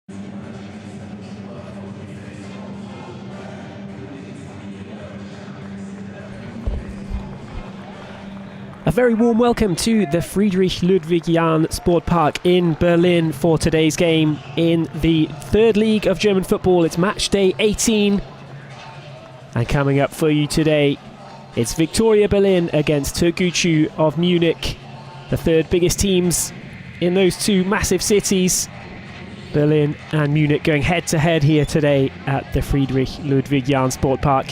A very warm welcome to the Friedrich Ludwig Jahn Sport Park in Berlin for today's game in the third league of German football. It's Matchday 18. And coming up for you today, it's Viktoria Berlin against Türkgücü of Munich, the third biggest teams in those two massive cities. Berlin and Munich going head to head here today at the Friedrich Ludwig Jahn Sport Park.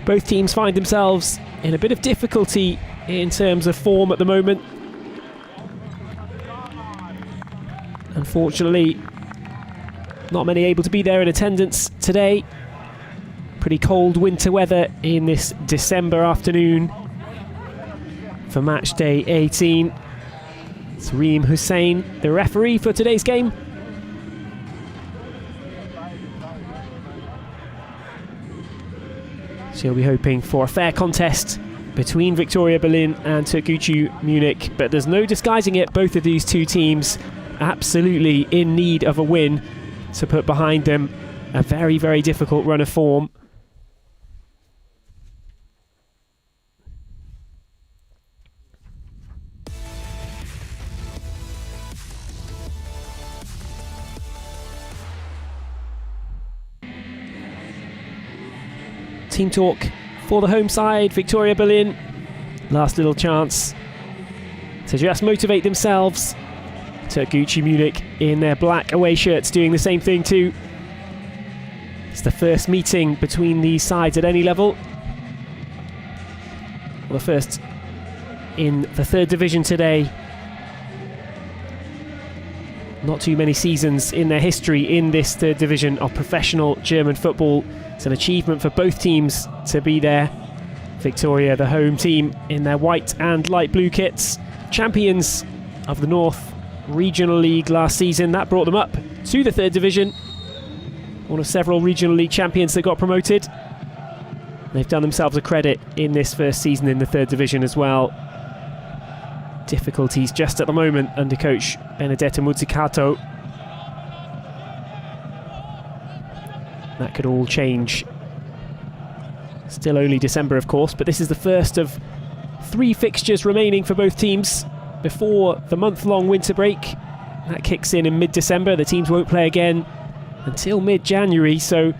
Both teams find themselves in a bit of difficulty in terms of form at the moment. Unfortunately, not many able to be there in attendance today. Pretty cold winter weather in this December afternoon for match day 18. It's Reem Hussein, the referee for today's game. She'll be hoping for a fair contest between Viktoria Berlin and Türkgücü Munich, but there's no disguising it, both of these two teams absolutely in need of a win to put behind them a very, very difficult run of form. Team talk for the home side, Viktoria Berlin. Last little chance to just motivate themselves. Türkgücü Munich in their black away shirts doing the same thing too. It's the first meeting between these sides at any level. Well, the first in the third division today. Not too many seasons in their history in this third division of professional German football. It's an achievement for both teams to be there. Viktoria, the home team, in their white and light blue kits. Champions of the North Regional League last season. That brought them up to the third division. One of several Regional League champions that got promoted. They've done themselves a credit in this first season in the third division as well. Difficulties just at the moment under coach Benedetto Muzzicato. That could all change. Still only December, of course, but this is the first of 3 fixtures remaining for both teams before the month-long winter break. That kicks in mid-December. The teams won't play again until mid-January, so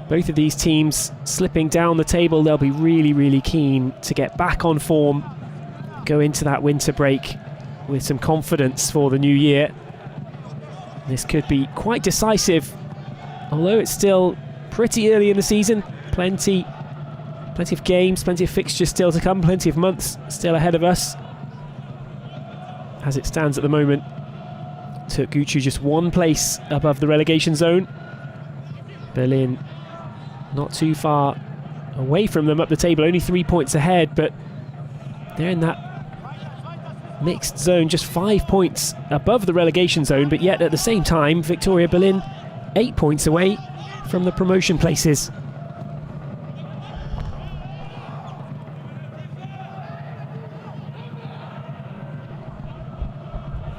both of these teams slipping down the table. They'll be really, really keen to get back on form, go into that winter break with some confidence for the new year. This could be quite decisive, although it's still pretty early in the season. Plenty of games, plenty of fixtures still to come, plenty of months still ahead of us. As it stands at the moment, Türkgücü just 1 place above the relegation zone. Berlin not too far away from them up the table, only 3 points ahead, but they're in that mixed zone, just 5 points above the relegation zone, but yet at the same time, Viktoria Berlin 8 points away from the promotion places.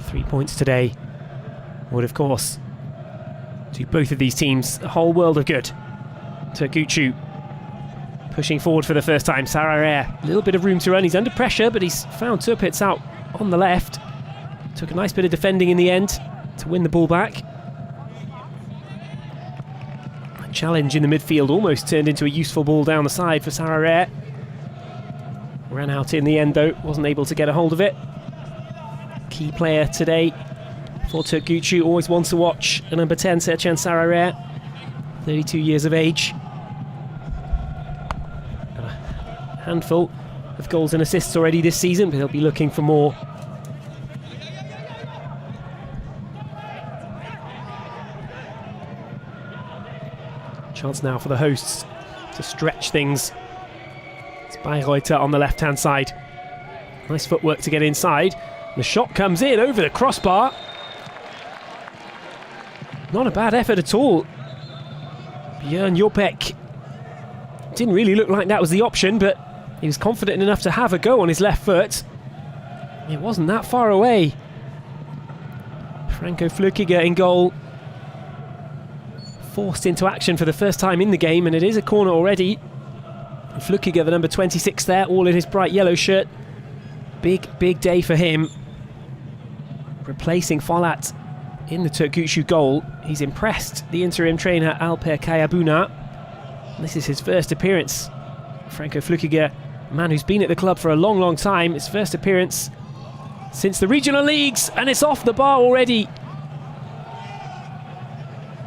Three points today would, of course, do both of these teams a whole world of good. Türkgücü pushing forward for the first time. Sarare, a little bit of room to run. He's under pressure, but he's found Turpitz out on the left. Took a nice bit of defending in the end to win the ball back. A challenge in the midfield almost turned into a useful ball down the side for Sarare. Ran out in the end though, wasn't able to get a hold of it. Key player today for Türkgücü, always one to watch. The number 10, Sercan Sarare, 32 years of age. Got a handful of goals and assists already this season, but he'll be looking for more. Chance now for the hosts to stretch things. It's Bayreuther on the left-hand side. Nice footwork to get inside. The shot comes in over the crossbar. Not a bad effort at all. Björn Jopek didn't really look like that was the option, but he was confident enough to have a go on his left foot. It wasn't that far away. Franco Flückiger in goal. forced into action for the first time in the game, and it is a corner already. Flückiger, the number 26 there, all in his bright yellow shirt. Big day for him. Replacing Folat in the Türkgücü goal. He's impressed the interim trainer Alper Kayabuna. This is his first appearance. Franco Flückiger, a man who's been at the club for a long time. His first appearance since the regional leagues, and it's off the bar already.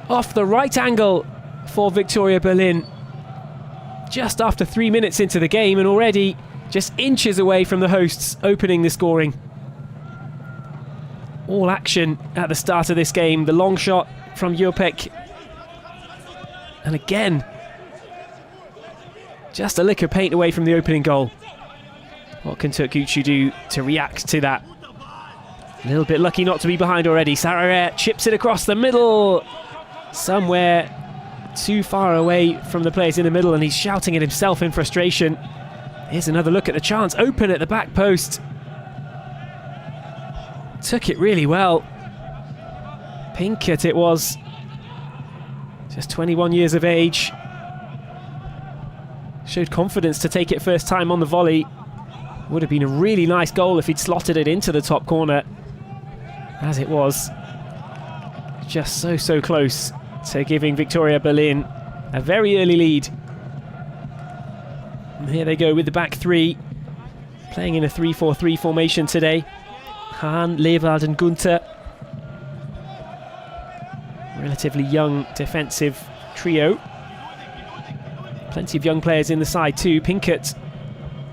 Off the right angle for Viktoria Berlin. Just after 3 minutes into the game, and already just inches away from the hosts opening the scoring. All action at the start of this game. The long shot from Jopek. And again, just a lick of paint away from the opening goal. What can Türkgücü do to react to that? A little bit lucky not to be behind already. Sarare chips it across the middle. Somewhere too far away from the players in the middle, and he's shouting at himself in frustration. Here's another look at the chance. Open at the back post. Took it really well. Pinkett it was. Just 21 years of age. Showed confidence to take it first time on the volley. Would have been a really nice goal if he'd slotted it into the top corner. As it was, just so close to giving Viktoria Berlin a very early lead. And here they go with the back three, playing in a 3-4-3 formation today. Hahn, Lewald and Gunther. Relatively young defensive trio. Plenty of young players in the side too. Pinkett,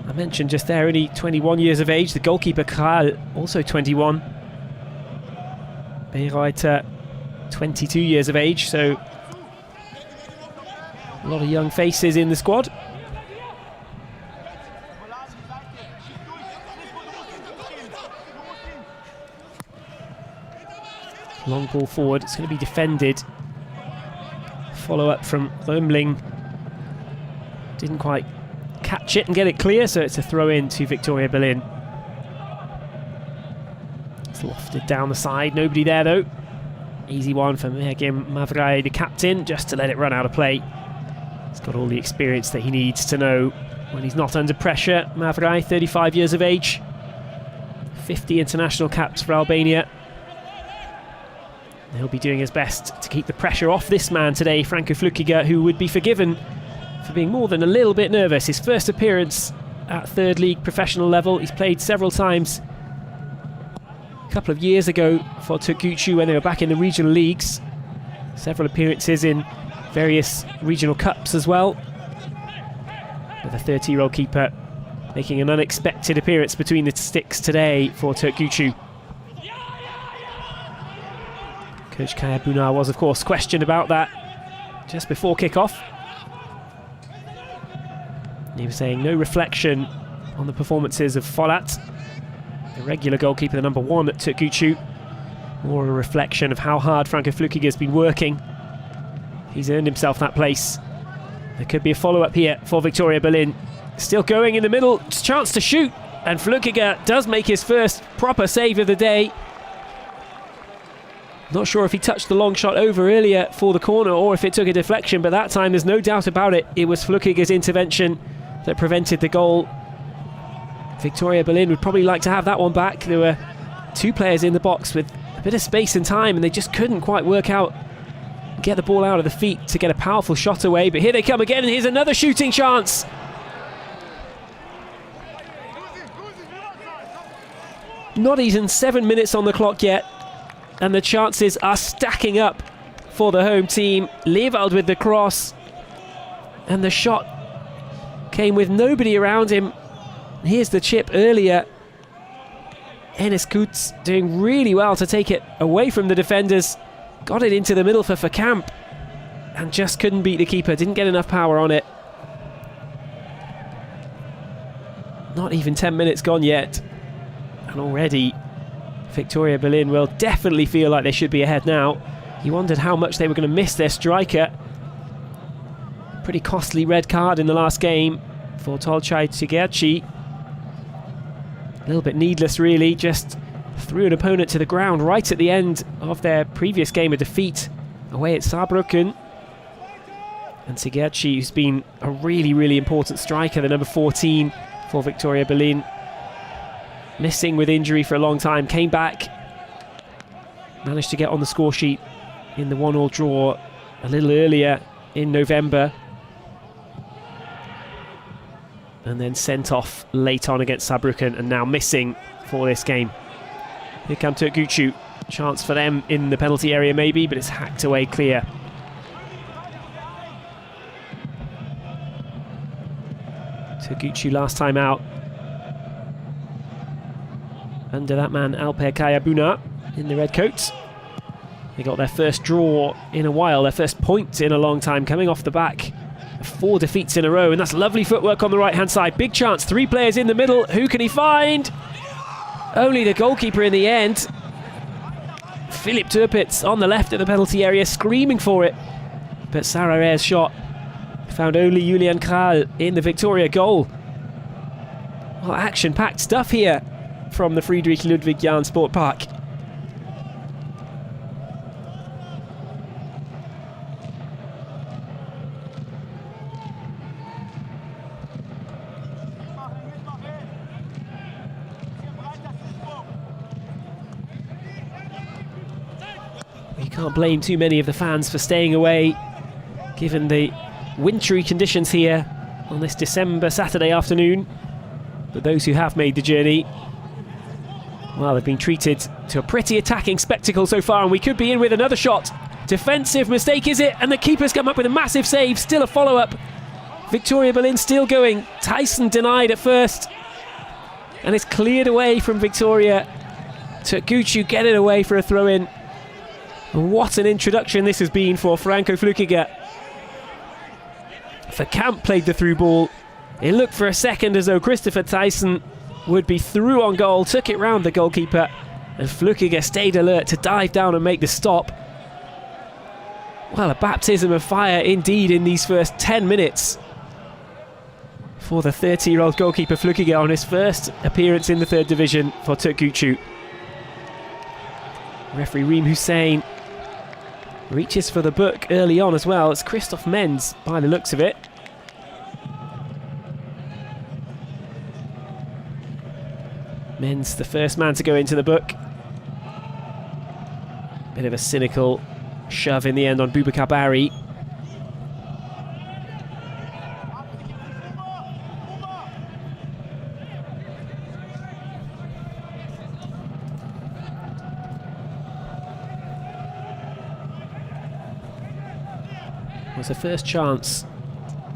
I mentioned just there, only 21 years of age. The goalkeeper Kral, also 21. Bayreuther, 22 years of age, so a lot of young faces in the squad. Long ball forward, it's going to be defended. Follow up from Römling. Didn't quite catch it and get it clear, so it's a throw in to Viktoria Berlin. It's lofted down the side, nobody there though. Easy one for Mergim Mavrai, the captain, just to let it run out of play. He's got all the experience that he needs to know when he's not under pressure. Mavrai, 35 years of age. 50 international caps for Albania. He'll be doing his best to keep the pressure off this man today, Franco Flückiger, who would be forgiven for being more than a little bit nervous. His first appearance at third league professional level. He's played several times a couple of years ago for Türkgücü when they were back in the regional leagues. Several appearances in various regional cups as well. With a 30-year-old keeper making an unexpected appearance between the sticks today for Türkgücü. Coach Kayabuna was, of course, questioned about that just before kick-off. He was saying no reflection on the performances of Folat, the regular goalkeeper, the number one at Türkgücü. More a reflection of how hard Franco Flückiger has been working. He's earned himself that place. There could be a follow-up here for Viktoria Berlin. Still going in the middle, chance to shoot, and Flückiger does make his first proper save of the day. Not sure if he touched the long shot over earlier for the corner or if it took a deflection, but that time there's no doubt about it. It was Flückiger's intervention that prevented the goal. Viktoria Berlin would probably like to have that one back. There were two players in the box with a bit of space and time, and they just couldn't quite work out, get the ball out of the feet to get a powerful shot away. But here they come again, and here's another shooting chance. Not even 7 minutes on the clock yet, and the chances are stacking up for the home team. Lewald with the cross, and the shot came with nobody around him. Here's the chip earlier. Enes Kutz doing really well to take it away from the defenders. Got it into the middle for Verkamp and just couldn't beat the keeper. Didn't get enough power on it. Not even 10 minutes gone yet, and already Viktoria Berlin will definitely feel like they should be ahead now. You wondered how much they were going to miss their striker. Pretty costly red card in the last game for Tolcay Tigerci. A little bit needless really, just threw an opponent to the ground right at the end of their previous game of defeat away at Saarbrücken. And Sigurdschi, who's been a really, really important striker, the number 14 for Viktoria Berlin, missing with injury for a long time, came back, managed to get on the score sheet in the 1-1 draw a little earlier in November, and then sent off late on against Saarbrücken, and now missing for this game. Here come Türkgücü. Chance for them in the penalty area maybe, but it's hacked away clear. Türkgücü last time out under that man Alper Kayabuna in the red coat. They got their first draw in a while, their first point in a long time, coming off the back of 4 defeats in a row, and that's lovely footwork on the right hand side. Big chance, 3 players in the middle. Who can he find? Only the goalkeeper in the end. Philip Turpitz on the left of the penalty area, screaming for it, but Sararer's shot found only Julian Kral in the Viktoria goal. Well, action-packed stuff here from the Friedrich Ludwig Jahn Sport Park. You can't blame too many of the fans for staying away, given the wintry conditions here on this December Saturday afternoon. But those who have made the journey, well, they've been treated to a pretty attacking spectacle so far, and we could be in with another shot. Defensive mistake, is it? And the keeper's come up with a massive save. Still a follow-up. Viktoria Berlin still going. Tyson denied at first, and it's cleared away from Viktoria. Türkgücü get it away for a throw-in. And what an introduction this has been for Franco Flückiger. Verkamp played the through ball. It looked for a second as though Christopher Tyson would be through on goal, took it round the goalkeeper, and Flückiger stayed alert to dive down and make the stop. Well, a baptism of fire indeed in these first 10 minutes for the 30-year-old goalkeeper Flückiger on his first appearance in the 3rd division for Türkgücü. Referee Reem Hussein reaches for the book early on as well. It's Christoph Menz by the looks of it. Menz, the first man to go into the book. Bit of a cynical shove in the end on Boubacar Barry. Was the first chance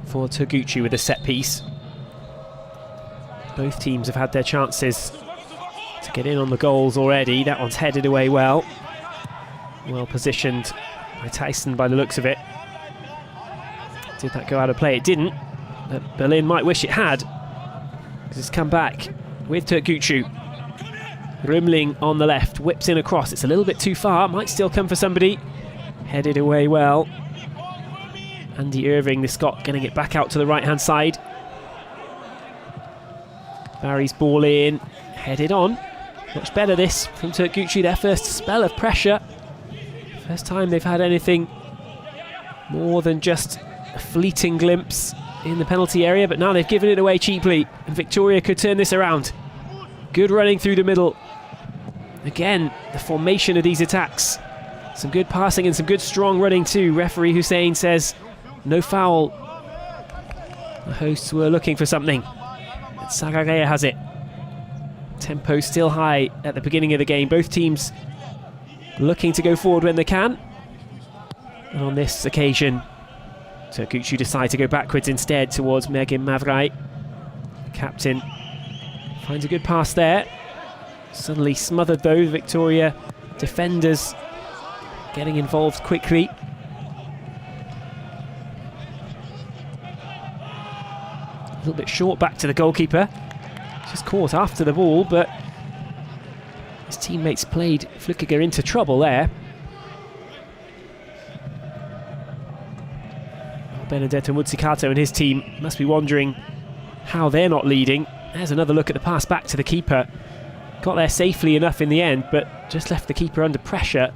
for Türkgücü with a set piece. Both teams have had their chances to get in on the goals already. That one's headed away well. Well positioned by Tyson by the looks of it. Did that go out of play? It didn't. But Berlin might wish it had, because it's come back with Türkgücü. Rümling on the left, whips in across. It's a little bit too far, might still come for somebody. Headed away well. Andy Irving, the Scot, getting it back out to the right-hand side. Barry's ball in, headed on. Much better this from Türkgücü, their first spell of pressure. First time they've had anything more than just a fleeting glimpse in the penalty area, but now they've given it away cheaply, and Viktoria could turn this around. Good running through the middle. Again, the formation of these attacks. Some good passing and some good strong running too. Referee Hussein says no foul. The hosts were looking for something, but Sararea has it. Tempo still high at the beginning of the game. Both teams looking to go forward when they can. And on this occasion, Türkgücü decide to go backwards instead towards Megim Mavrai. Captain finds a good pass there. Suddenly smothered though, Viktoria defenders getting involved quickly. A little bit short back to the goalkeeper. Just caught after the ball, but his teammates played Flückiger into trouble there. Benedetto Muzzicato and his team must be wondering how they're not leading. There's another look at the pass back to the keeper. Got there safely enough in the end, but just left the keeper under pressure.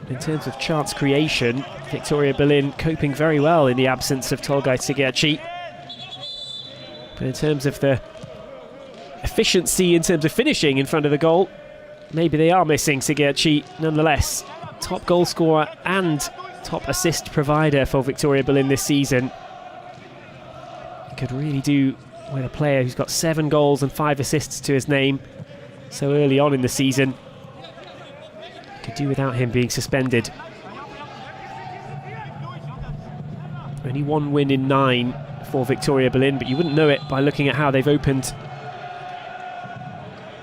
in terms of chance creation, Viktoria Berlin coping very well in the absence of Tolgay Sigierci. But in terms of the efficiency, in terms of finishing in front of the goal, maybe they are missing Sigierci. Nonetheless, top goal scorer and top assist provider for Viktoria Berlin this season. He could really do with a player who's got 7 goals and 5 assists to his name so early on in the season. Could do without him being suspended. Only 1 win in 9 for Viktoria Berlin, but you wouldn't know it by looking at how they've opened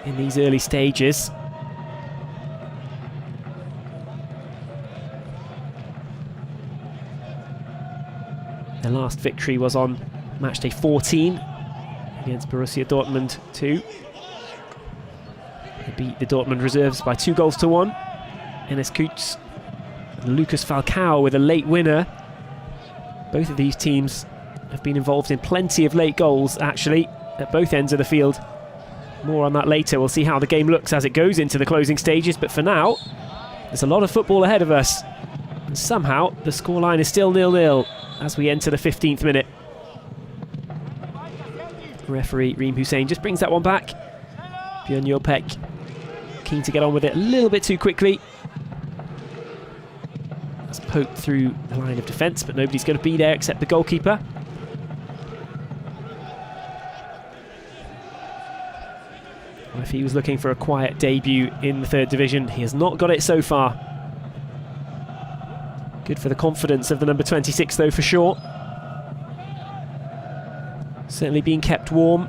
in these early stages. Their last victory was on Matchday 14 against Borussia Dortmund 2. They beat the Dortmund reserves by 2-1. Enes Kuts and Lucas Falcao with a late winner. Both of these teams have been involved in plenty of late goals, actually, at both ends of the field. More on that later. We'll see how the game looks as it goes into the closing stages, but for now, there's a lot of football ahead of us. And somehow, the scoreline is still 0-0 as we enter the 15th minute. Referee Reem Hussein just brings that one back. Björn Jopek keen to get on with it a little bit too quickly. It's poked through the line of defence, but nobody's going to be there except the goalkeeper. Well, if he was looking for a quiet debut in the 3rd division, he has not got it so far. Good for the confidence of the number 26 though, for sure. Certainly being kept warm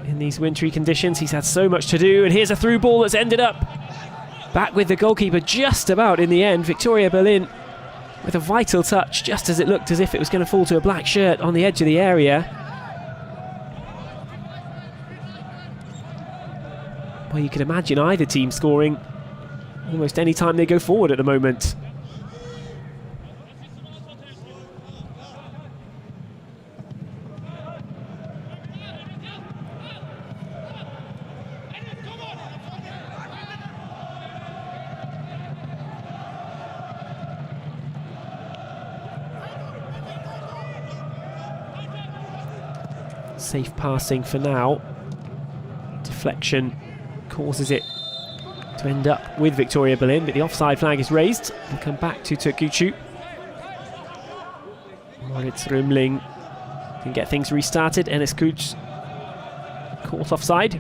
in these wintry conditions. He's had so much to do, and here's a through ball that's ended up back with the goalkeeper just about in the end. Viktoria Berlin with a vital touch just as it looked as if it was going to fall to a black shirt on the edge of the area. Well, you can imagine either team scoring almost any time they go forward at the moment. Safe passing for now. Deflection causes it to end up with Viktoria Berlin, but the offside flag is raised. We'll come back to Türkgücü. Moritz Römling can get things restarted. Enes Kuts caught offside.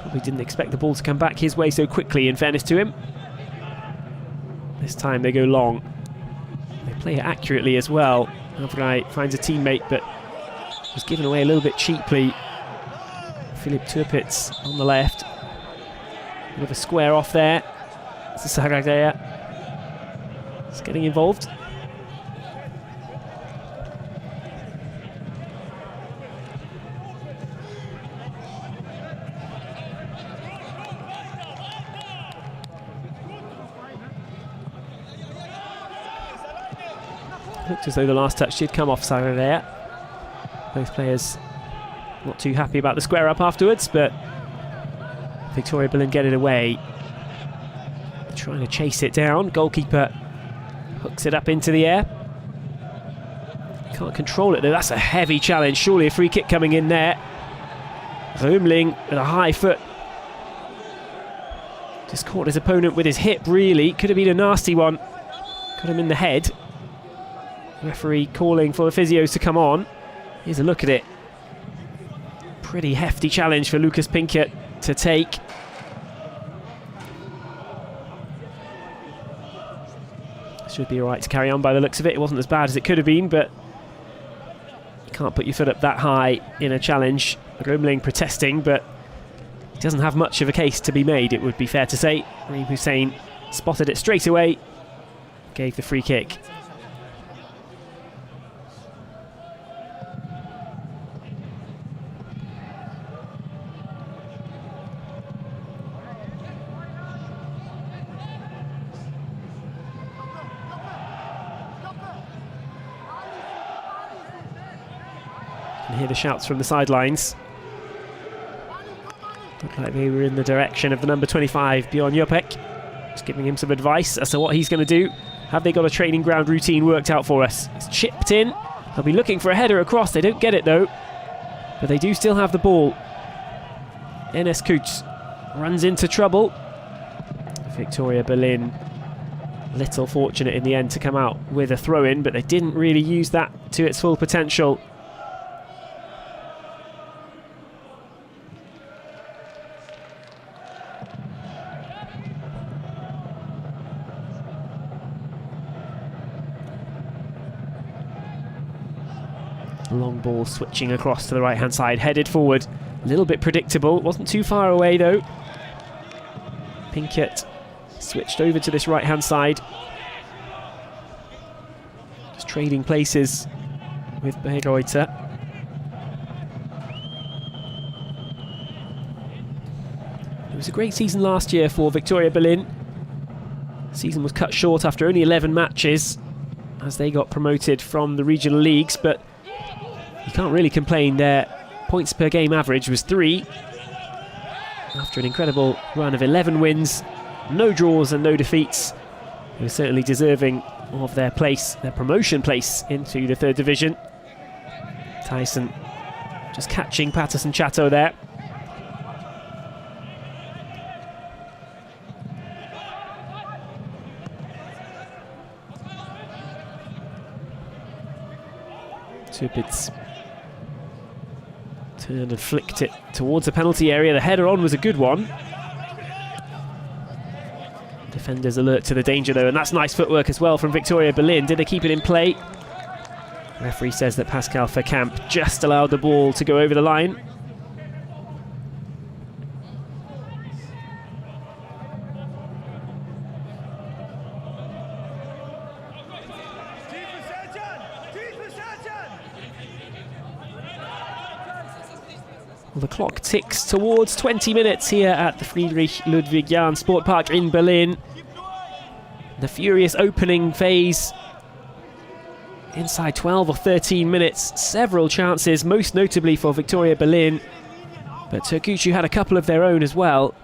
Probably didn't expect the ball to come back his way so quickly, in fairness to him. This time they go long. They play it accurately as well. Avray finds a teammate, but was given away a little bit cheaply. Philip Turpitz on the left. Bit of a square off there. Saragaya is getting involved. Looked as though the last touch did come off Saragaya. Both players not too happy about the square up afterwards, but Viktoria Berlin get it away. They're trying to chase it down. Goalkeeper hooks it up into the air. Can't control it though. That's a heavy challenge. Surely a free kick coming in there. Römling with a high foot. Just caught his opponent with his hip, really. Could have been a nasty one. Got him in the head. Referee calling for the physios to come on. Here's a look at it. Pretty hefty challenge for Lucas Pinkert to take. Should be alright to carry on by the looks of it. It wasn't as bad as it could have been, but you can't put your foot up that high in a challenge. Römling protesting, but he doesn't have much of a case to be made, it would be fair to say. Reem Hussein spotted it straight away, gave the free kick. can hear the shouts from the sidelines. Looked like they were in the direction of the number 25, Björn Jopek. It's Just giving him some advice as to what he's going to do. Have they got a training ground routine worked out for us? It's chipped in. They'll be looking for a header across. They don't get it though. But they do still have the ball. Enes Kut runs into trouble. Viktoria Berlin, little fortunate in the end to come out with a throw-in, but they didn't really use that to its full potential. Long ball switching across to the right-hand side, headed forward. A little bit predictable, wasn't too far away though. Pinkett switched over to this right-hand side. Just trading places with Bayreuther. It was a great season last year for Viktoria Berlin. The season was cut short after only 11 matches as they got promoted from the regional leagues, but you can't really complain. Their points per game average was 3 after an incredible run of 11 wins, no draws and no defeats. They were certainly deserving of their place, their promotion place into the 3rd division. Tyson just catching Patterson Chateau there. Tupitz turned and flicked it towards the penalty area. The header on was a good one. Defenders alert to the danger though, and that's nice footwork as well from Viktoria Berlin. Did they keep it in play? The referee says that Pascal Verkamp just allowed the ball to go over the line. Well, the clock ticks towards 20 minutes here at the Friedrich Ludwig Jahn Sport Park in Berlin. The furious opening phase. Inside 12 or 13 minutes, several chances, most notably for Viktoria Berlin. But Türkgücü had a couple of their own as well.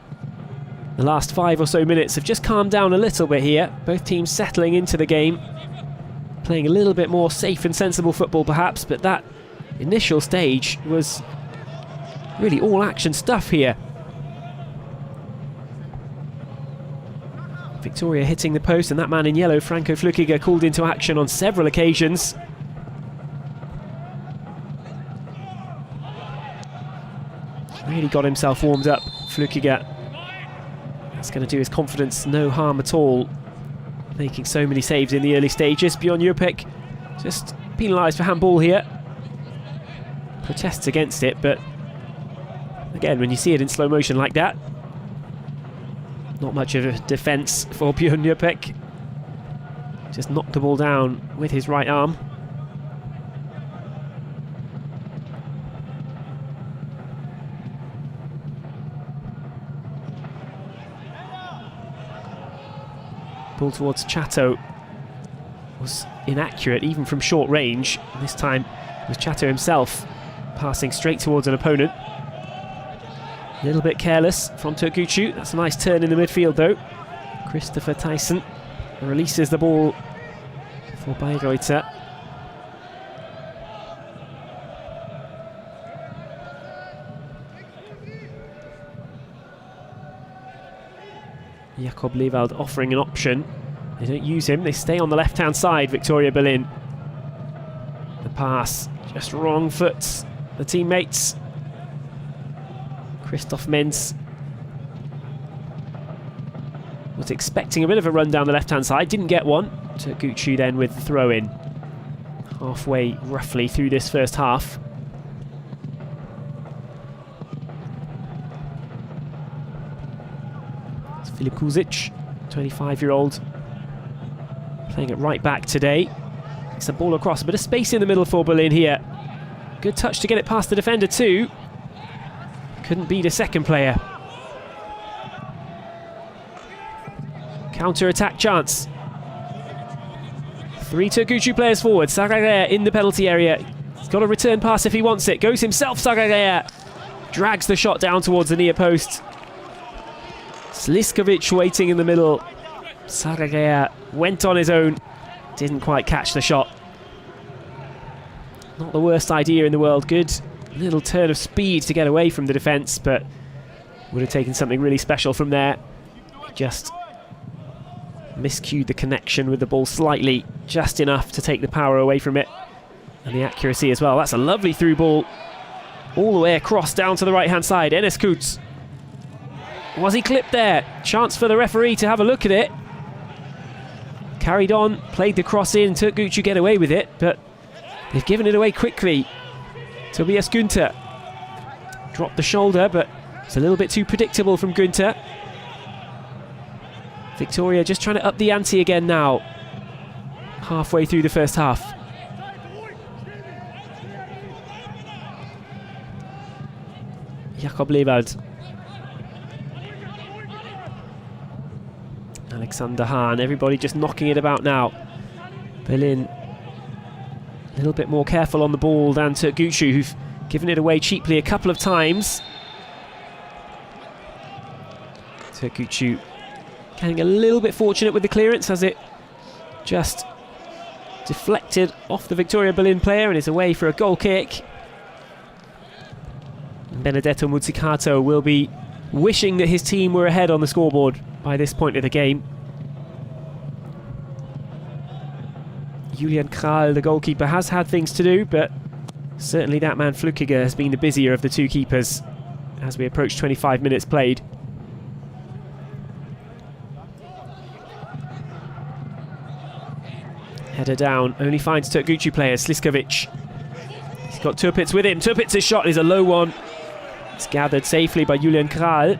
The last 5 or so minutes have just calmed down a little bit here. Both teams settling into the game. Playing a little bit more safe and sensible football perhaps, but that initial stage was really all action stuff here. Viktoria hitting the post, and that man in yellow, Franco Flückiger, called into action on several occasions. Really got himself warmed up, Flückiger. That's going to do his confidence no harm at all, making so many saves in the early stages. Bjorn Jupek just penalised for handball here. Protests against it, but again, when you see it in slow motion like that, not much of a defence for Bjorn Jupek. Just knocked the ball down with his right arm. Ball towards Chateau was inaccurate even from short range. This time it was Chateau himself passing straight towards an opponent. A little bit careless from Türkgücü. That's a nice turn in the midfield though. Christopher Tyson releases the ball for Bayreuther. Jakob Lewald offering an option. They don't use him, they stay on the left-hand side, Viktoria Berlin. The pass, just wrong foot the teammates. Christoph Menz was expecting a bit of a run down the left-hand side, didn't get one. Türkgücü then with the throw-in. Halfway roughly through this first half. It's Filip Kuzic, 25-year-old, playing it right back today. It's a ball across, a bit of space in the middle for Berlin here. Good touch to get it past the defender too. Couldn't beat a second player. Counter-attack chance. 3 Türkgücü players forward. Saragaya in the penalty area. He's got a return pass if he wants it. Goes himself, Saragaya. Drags the shot down towards the near post. Sliskovic waiting in the middle. Saragea went on his own, didn't quite catch the shot. Not the worst idea in the world. Good little turn of speed to get away from the defence, but would have taken something really special from there. Just miscued the connection with the ball slightly, just enough to take the power away from it, and the accuracy as well. That's a lovely through ball, all the way across down to the right-hand side. Enes Kutz. Was he clipped there? Chance for the referee to have a look at it. Carried on, played the cross in. Türkgücü get away with it, but they've given it away quickly. Tobias Günther dropped the shoulder, but it's a little bit too predictable from Günther. Viktoria just trying to up the ante again now, halfway through the first half. Jakob Lewald. Alexander Hahn, everybody just knocking it about now. Berlin a little bit more careful on the ball than Türkgücü, who've given it away cheaply a couple of times. Türkgücü getting a little bit fortunate with the clearance as it just deflected off the Viktoria Berlin player and is away for a goal kick. Benedetto Muzzicato will be wishing that his team were ahead on the scoreboard by this point of the game. Julian Kral, the goalkeeper, has had things to do, but certainly that man Flückiger has been the busier of the two keepers as we approach 25 minutes played. Header down, only finds Türkgücü player Sliskovic. He's got Turpitz with him. Turpitz's shot is a low one. It's gathered safely by Julian Kral.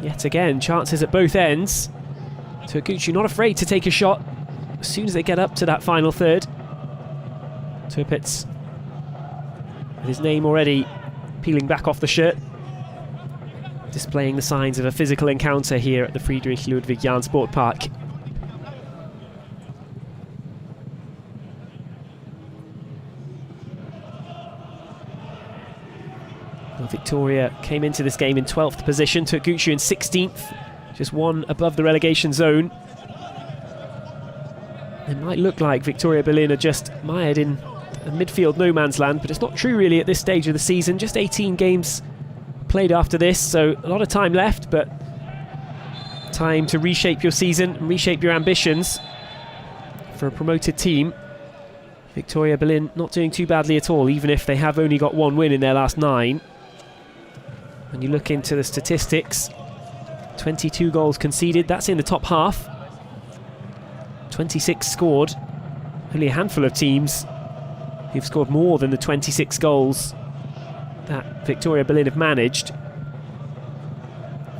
Yet again, chances at both ends. Türkgücü not afraid to take a shot as soon as they get up to that final third. Turpitz with his name already peeling back off the shirt, displaying the signs of a physical encounter here at the Friedrich Ludwig Jahn Sport Park. Well, Viktoria came into this game in 12th position, Türkgücü in 16th, just one above the relegation zone. It might look like Viktoria Berlin are just mired in a midfield no man's land, but it's not true really at this stage of the season. Just 18 games played after this, so a lot of time left, but time to reshape your season and reshape your ambitions for a promoted team. Viktoria Berlin not doing too badly at all, even if they have only got one win in their last 9. When you look into the statistics, 22 goals conceded, that's in the top half. 26 scored. Only a handful of teams who've scored more than the 26 goals that Viktoria Berlin have managed.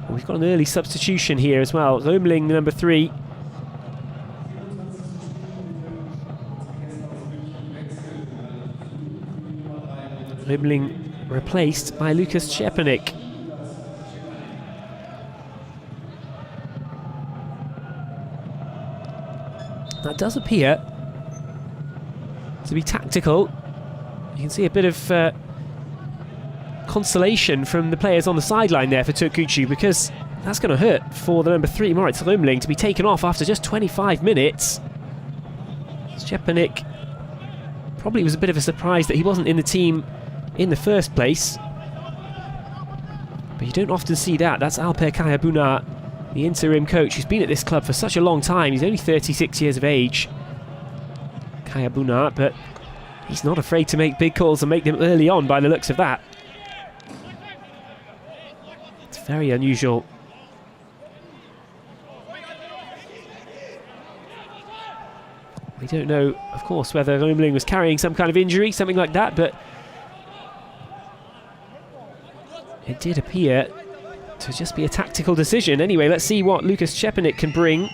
We've got an early substitution here as well. Römling, number 3. Römling replaced by Lukas Szczepanik. That does appear to be tactical. You can see a bit of consolation from the players on the sideline there for Türkgücü, because that's going to hurt for the number 3, Moritz Römling, to be taken off after just 25 minutes. Szczepanik probably was a bit of a surprise that he wasn't in the team in the first place, but you don't often see that. That's Alper Kayabuna, the interim coach, who's been at this club for such a long time. He's only 36 years of age, Kayabuna, but he's not afraid to make big calls and make them early on by the looks of that. It's very unusual. We don't know, of course, whether Römling was carrying some kind of injury, something like that, but it did appear to just be a tactical decision. Anyway, let's see what Lukas Szczepanik can bring.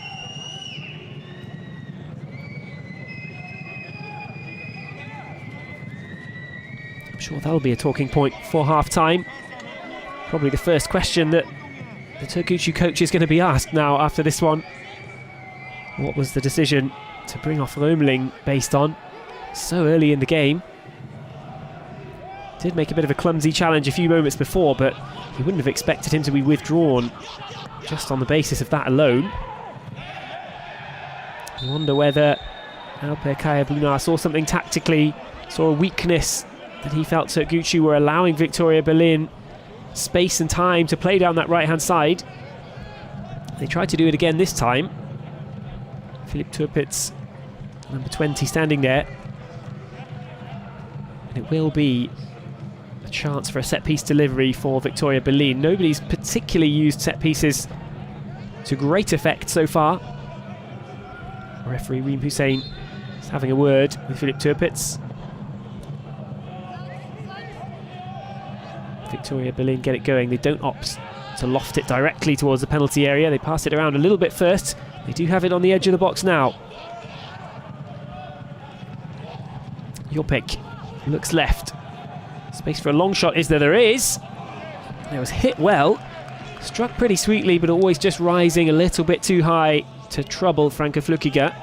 I'm sure that'll be a talking point for half-time. Probably the first question that the Türkgücü coach is going to be asked now after this one. What was the decision to bring off Römling based on so early in the game? Did make a bit of a clumsy challenge a few moments before, but He wouldn't have expected him to be withdrawn just on the basis of that alone. I wonder whether Alper Kaya-Bunar saw something tactically, saw a weakness that he felt Türkgücü were allowing Viktoria Berlin space and time to play down that right-hand side. They tried to do it again this time. Philipp Türpitz, number 20, standing there. And it will be a chance for a set-piece delivery for Viktoria Berlin. Nobody's particularly used set-pieces to great effect so far. Referee Reem Hussein is having a word with Philipp Türpitz. Viktoria Berlin get it going. They don't opt to loft it directly towards the penalty area. They pass it around a little bit first. They do have it on the edge of the box now. Jopek looks left. Space for a long shot, is there? There is. It was hit well. Struck pretty sweetly, but always just rising a little bit too high to trouble Franke Flückiger.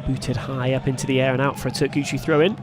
Booted high up into the air and out for a Türkgücü throw-in.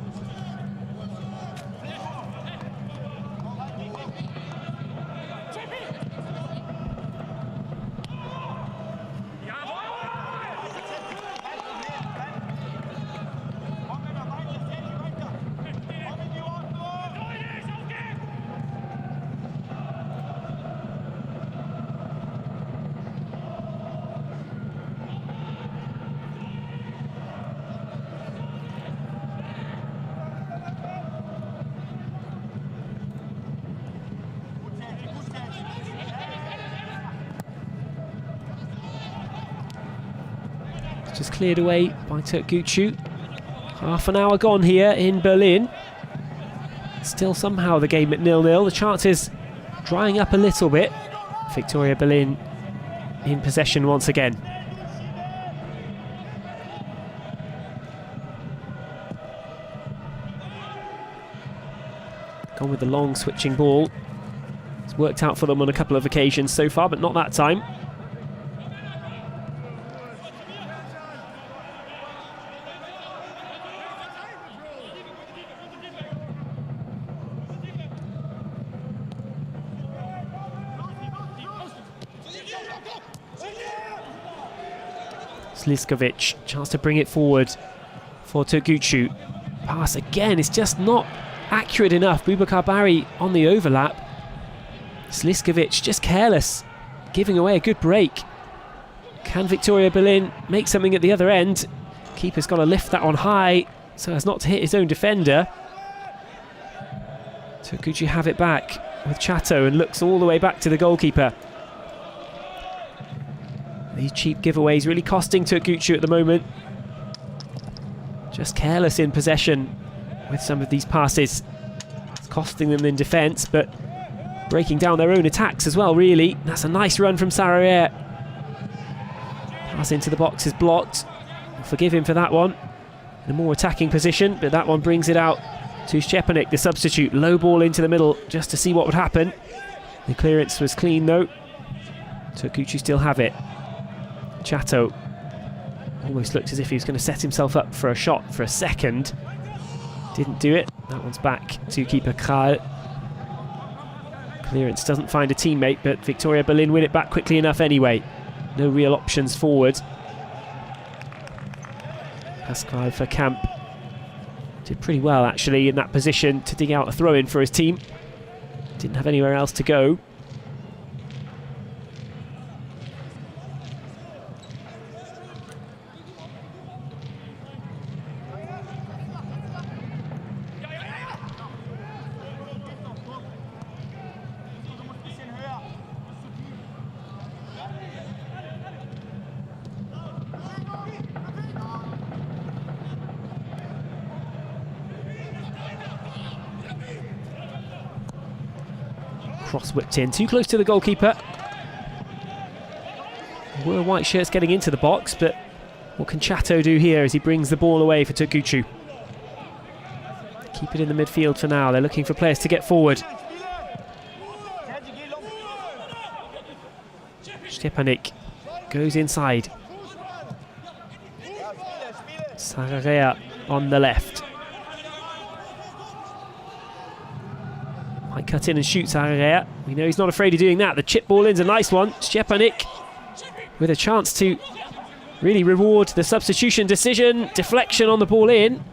Just cleared away by Türkgücü. Half an hour gone here in Berlin. Still somehow the game at 0-0. The chances drying up a little bit. Viktoria Berlin in possession once again. Gone with the long switching ball. It's worked out for them on a couple of occasions so far, but not that time. Sliskovic, chance to bring it forward for Türkgücü. Pass again, it's just not accurate enough. Boubacar Barry on the overlap. Sliskovic just careless, giving away a good break. Can Viktoria Berlin make something at the other end? Keeper's got to lift that on high so as not to hit his own defender. Türkgücü have it back with Chateau and looks all the way back to the goalkeeper. These cheap giveaways really costing Türkgücü at the moment. Just careless in possession with some of these passes. It's costing them in defence, but breaking down their own attacks as well, really. That's a nice run from Sarrier. Pass into the box is blocked. We'll forgive him for that one. In a more attacking position, but that one brings it out to Szczepanik, the substitute. Low ball into the middle just to see what would happen. The clearance was clean though. Türkgücü still have it. Chateau almost looked as if he was going to set himself up for a shot for a second. Didn't do it. That one's back to keeper Kral. Clearance doesn't find a teammate, but Viktoria Berlin win it back quickly enough anyway. No real options forward. Pascal Verkamp did pretty well actually in that position to dig out a throw-in for his team. Didn't have anywhere else to go. cross whipped in, too close to the goalkeeper. There were white shirts getting into the box, but what can Chateau do here as he brings the ball away for Türkgücü? Keep it in the midfield for now. They're looking for players to get forward. Stepanik goes inside. Sararea on the left. Might cut in and shoot Sararea. We know he's not afraid of doing that. The chip ball in's a nice one. Stepanik with a chance to really reward the substitution decision. Deflection on the ball in.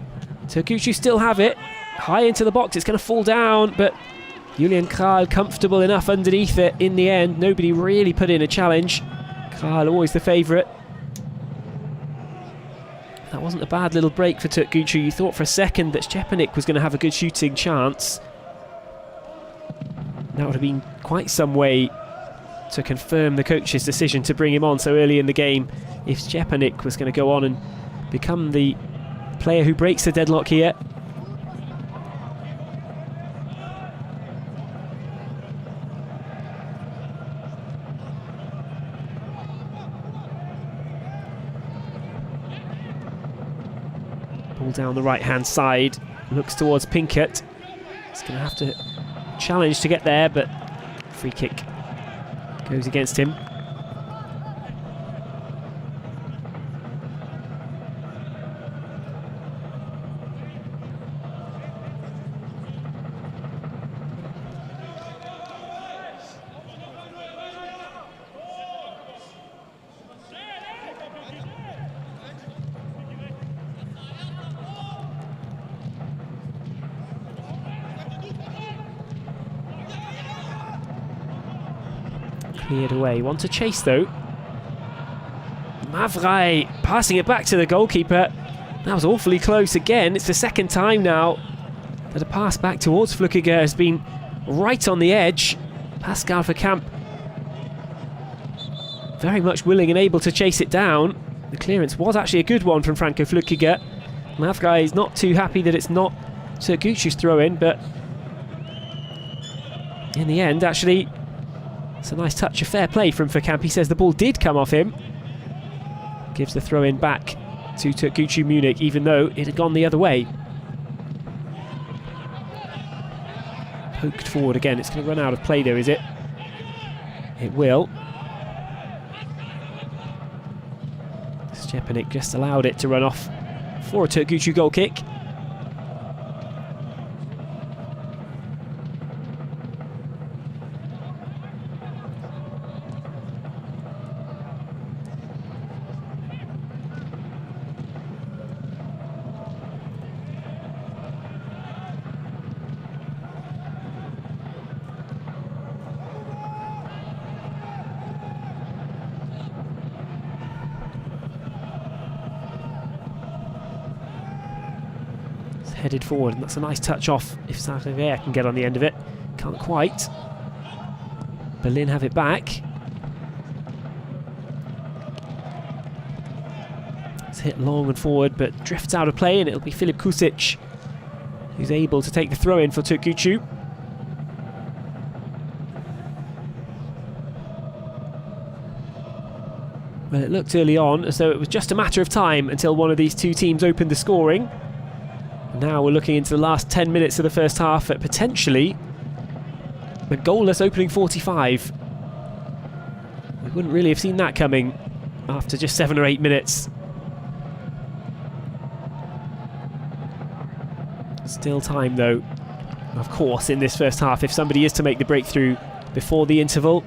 Türkgücü still have it. High into the box. It's going to fall down, but Julian Kral comfortable enough underneath it in the end. Nobody really put in a challenge. Kral always the favourite. That wasn't a bad little break for Türkgücü. You thought for a second that Stepanik was going to have a good shooting chance. That would have been quite some way to confirm the coach's decision to bring him on so early in the game if Stepanik was going to go on and become the player who breaks the deadlock here. Ball down the right-hand side, looks towards Pinkett. He's going to have to challenge to get there, but free kick goes against him. Cleared away. Want to chase though. Mavrai passing it back to the goalkeeper. That was awfully close again. It's the second time now that a pass back towards Flückiger has been right on the edge. Pascal Verkamp very much willing and able to chase it down. The clearance was actually a good one from Franco Flückiger. Mavrai is not too happy that it's not Türkgücü's throw-in, but in the end, actually, it's a nice touch of fair play from Verkamp. He says the ball did come off him. Gives the throw-in back to Türkgücü Munich, even though it had gone the other way. Poked forward again. It's going to run out of play though, is it? It will. Stepanik just allowed it to run off for a Türkgücü goal kick. Headed forward, and that's a nice touch off if Sararea can get on the end of it. Can't quite. Berlin have it back. It's hit long and forward, but drifts out of play, and it'll be Filip Kusic who's able to take the throw in for Türkgücü. Well, it looked early on as though it was just a matter of time until one of these two teams opened the scoring. Now we're looking into the last 10 minutes of the first half at potentially a goalless opening 45. We wouldn't really have seen that coming after just 7 or 8 minutes. Still time though, of course, in this first half if somebody is to make the breakthrough before the interval.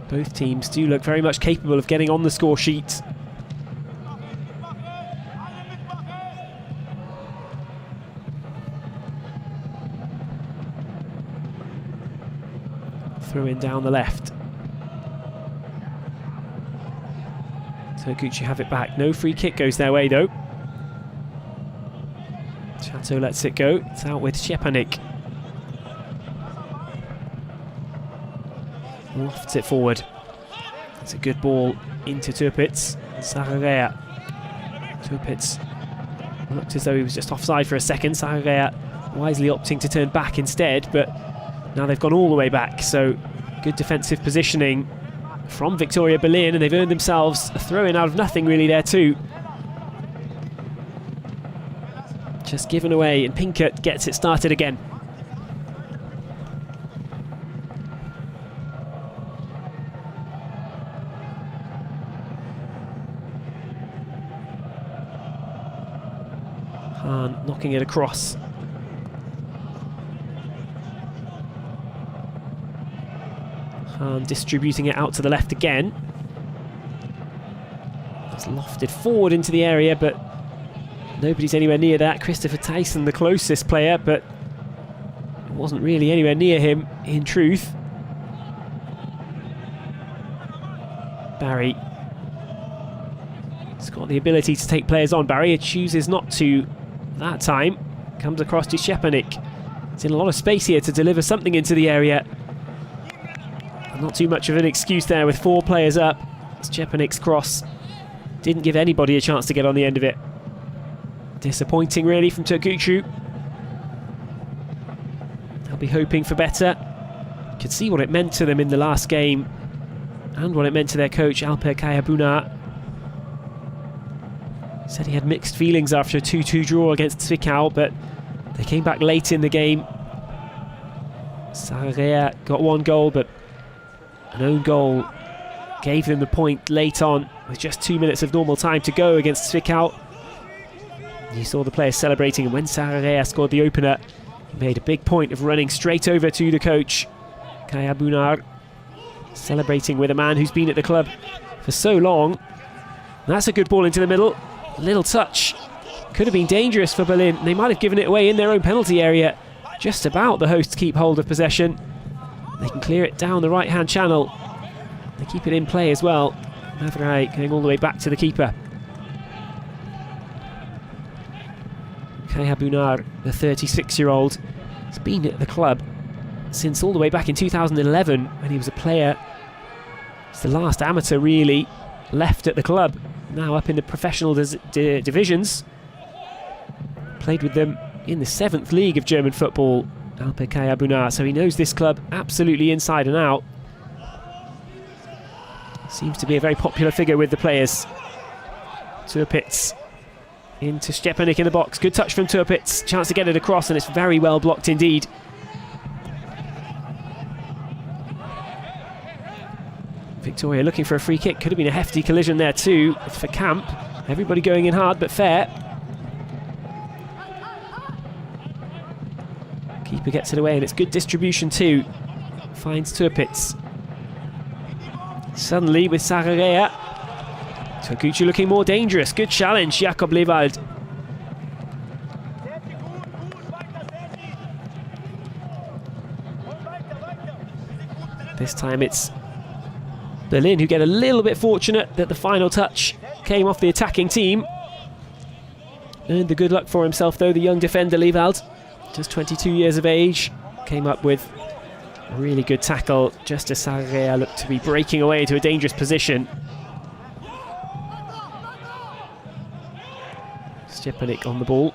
Both teams do look very much capable of getting on the score sheet. Throw in down the left. Türkgücü have it back. No free kick goes their way though. Chateau lets it go. It's out with Stepanik. Lofts it forward. It's a good ball into Türpitz. Sararea Türpitz looked as though he was just offside for a second. Sarrea wisely opting to turn back instead, but now they've gone all the way back, so good defensive positioning from Viktoria Berlin, and they've earned themselves a throw-in out of nothing really there too. Just given away, and Pinkert gets it started again. Hahn knocking it across. Hahn distributing it out to the left again. It's lofted forward into the area, but nobody's anywhere near that. Christopher Tyson, the closest player, but it wasn't really anywhere near him, in truth. Barry has got the ability to take players on. Barry chooses not to that time. Comes across to Szczepanik. It's in a lot of space here to deliver something into the area. Not too much of an excuse there with 4 players up. Szczepanik's cross didn't give anybody a chance to get on the end of it. Disappointing really from Türkgücü. They'll be hoping for better. You could see what it meant to them in the last game and what it meant to their coach Alper Kayabuna. Said he had mixed feelings after a 2-2 draw against Zwickau, but they came back late in the game. Sarrea got 1 goal, but an own goal gave them the point late on with just 2 minutes of normal time to go against Zwickau. You saw the players celebrating, and when Sarrea scored the opener, he made a big point of running straight over to the coach, Kayabunar, celebrating with a man who's been at the club for so long. And that's a good ball into the middle. A little touch. Could have been dangerous for Berlin. They might have given it away in their own penalty area. Just about the hosts keep hold of possession. They can clear it down the right-hand channel. They keep it in play as well. Mavrai going all the way back to the keeper. Kayabunar, the 36-year-old, has been at the club since all the way back in 2011 when he was a player. It's the last amateur really left at the club. Now up in the professional divisions. Played with them in the 7th league of German football, Alper Kayabuna, so he knows this club absolutely inside and out. Seems to be a very popular figure with the players. Türpitz into Szczepanik in the box. Good touch from Türpitz. Chance to get it across, and it's very well blocked indeed. Viktoria looking for a free kick. Could have been a hefty collision there too for Camp. Everybody going in hard but fair. Keeper gets it away, and it's good distribution too. Finds Türpitz. Suddenly with Sarrea. Türkgücü looking more dangerous. Good challenge, Jakob Lewald. This time it's Berlin who get a little bit fortunate that the final touch came off the attacking team. Earned the good luck for himself though, the young defender Lewald. Just 22 years of age. Came up with a really good tackle just as Sarrea looked to be breaking away into a dangerous position. Szczepanik on the ball.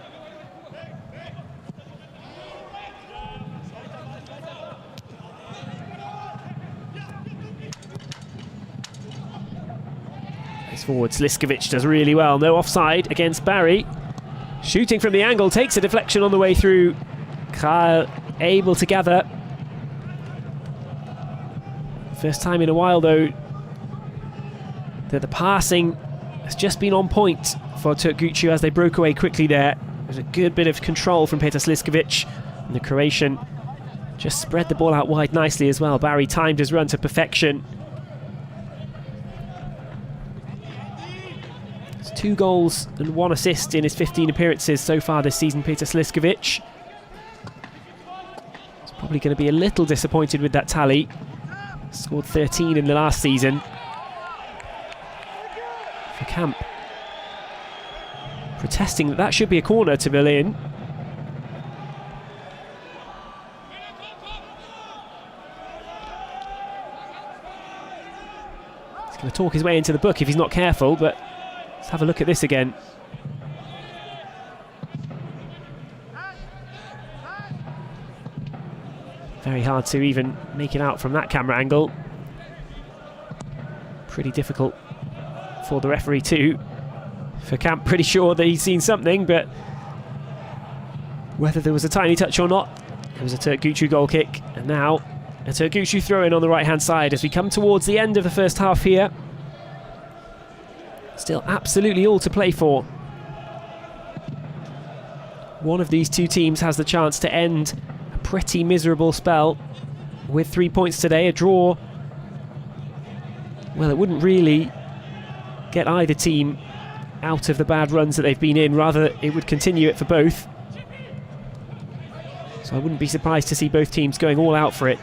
It's forward, Sliskovic does really well. No offside against Barry. Shooting from the angle, takes a deflection on the way through. Kyle able to gather. First time in a while though that the passing has just been on point for Türkgücü as they broke away quickly there. There's a good bit of control from Petar Sliskovic, and the Croatian just spread the ball out wide nicely as well. Barry timed his run to perfection. It's 2 goals and 1 assist in his 15 appearances so far this season, Petar Sliskovic. He's probably going to be a little disappointed with that tally. Scored 13 in the last season. For Camp. Protesting that should be a corner to Berlin. He's going to talk his way into the book if he's not careful, but let's have a look at this again. Very hard to even make it out from that camera angle. Pretty difficult for the referee too. For Camp, pretty sure that he's seen something, but whether there was a tiny touch or not, it was a Türkgücü goal kick, and now a Türkgücü throw-in on the right-hand side as we come towards the end of the first half here. Still absolutely all to play for. One of these two teams has the chance to end a pretty miserable spell with 3 points today. A draw, well, it wouldn't really get either team out of the bad runs that they've been in. Rather, it would continue it for both. So I wouldn't be surprised to see both teams going all out for it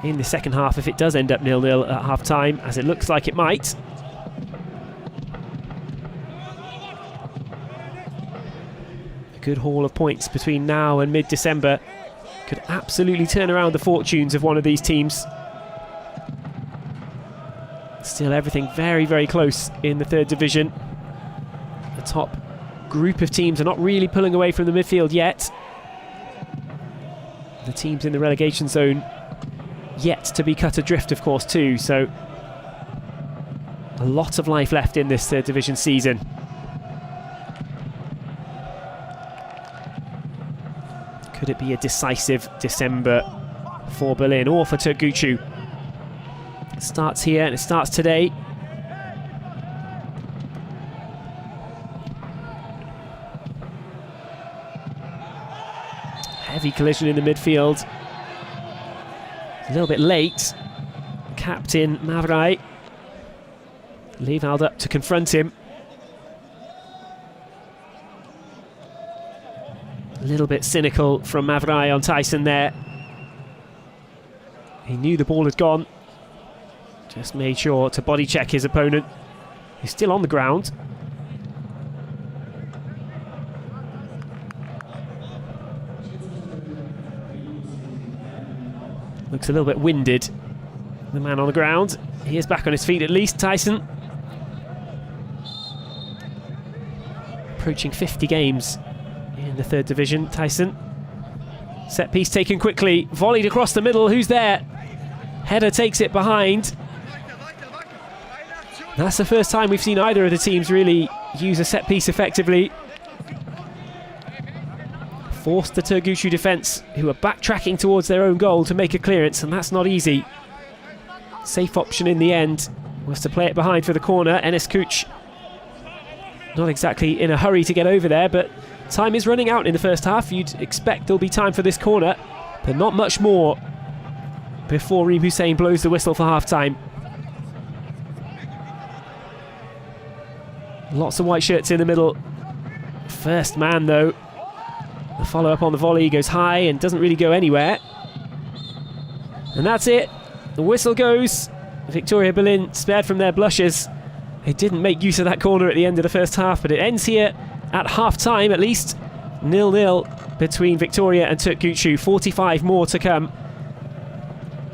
in the second half if it does end up 0-0 at half-time, as it looks like it might. A good haul of points between now and mid-December could absolutely turn around the fortunes of one of these teams. Still everything very, very close in the third division. The top group of teams are not really pulling away from the midfield yet. The teams in the relegation zone yet to be cut adrift, of course, too, so a lot of life left in this third division season. Could it be a decisive December for Berlin or for Türkgücü? It starts here and it starts today. Heavy collision in the midfield. A little bit late. Captain Matchday. Leivald up to confront him. A little bit cynical from Matchday on Tyson there. He knew the ball had gone. Just made sure to body check his opponent. He's still on the ground. Looks a little bit winded, the man on the ground. He is back on his feet at least, Tyson. Approaching 50 games in the third division, Tyson. Set piece taken quickly, volleyed across the middle. Who's there? Header takes it behind. That's the first time we've seen either of the teams really use a set piece effectively. Forced the Türkgücü defence, who are backtracking towards their own goal, to make a clearance, and that's not easy. Safe option in the end was to play it behind for the corner. Enes Kuch not exactly in a hurry to get over there, but time is running out in the first half. You'd expect there'll be time for this corner, but not much more before Reem Hussein blows the whistle for half-time. Lots of white shirts in the middle. First man, though. The follow-up on the volley goes high and doesn't really go anywhere. And that's it. The whistle goes. Viktoria Berlin spared from their blushes. They didn't make use of that corner at the end of the first half, but it ends here at half-time at least. 0-0 between Viktoria and Türkgücü. 45 more to come.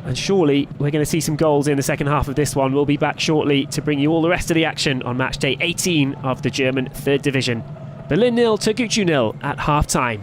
And surely we're going to see some goals in the second half of this one. We'll be back shortly to bring you all the rest of the action on match day 18 of the German third division. Berlin 0, Türkgücü 0 at half-time.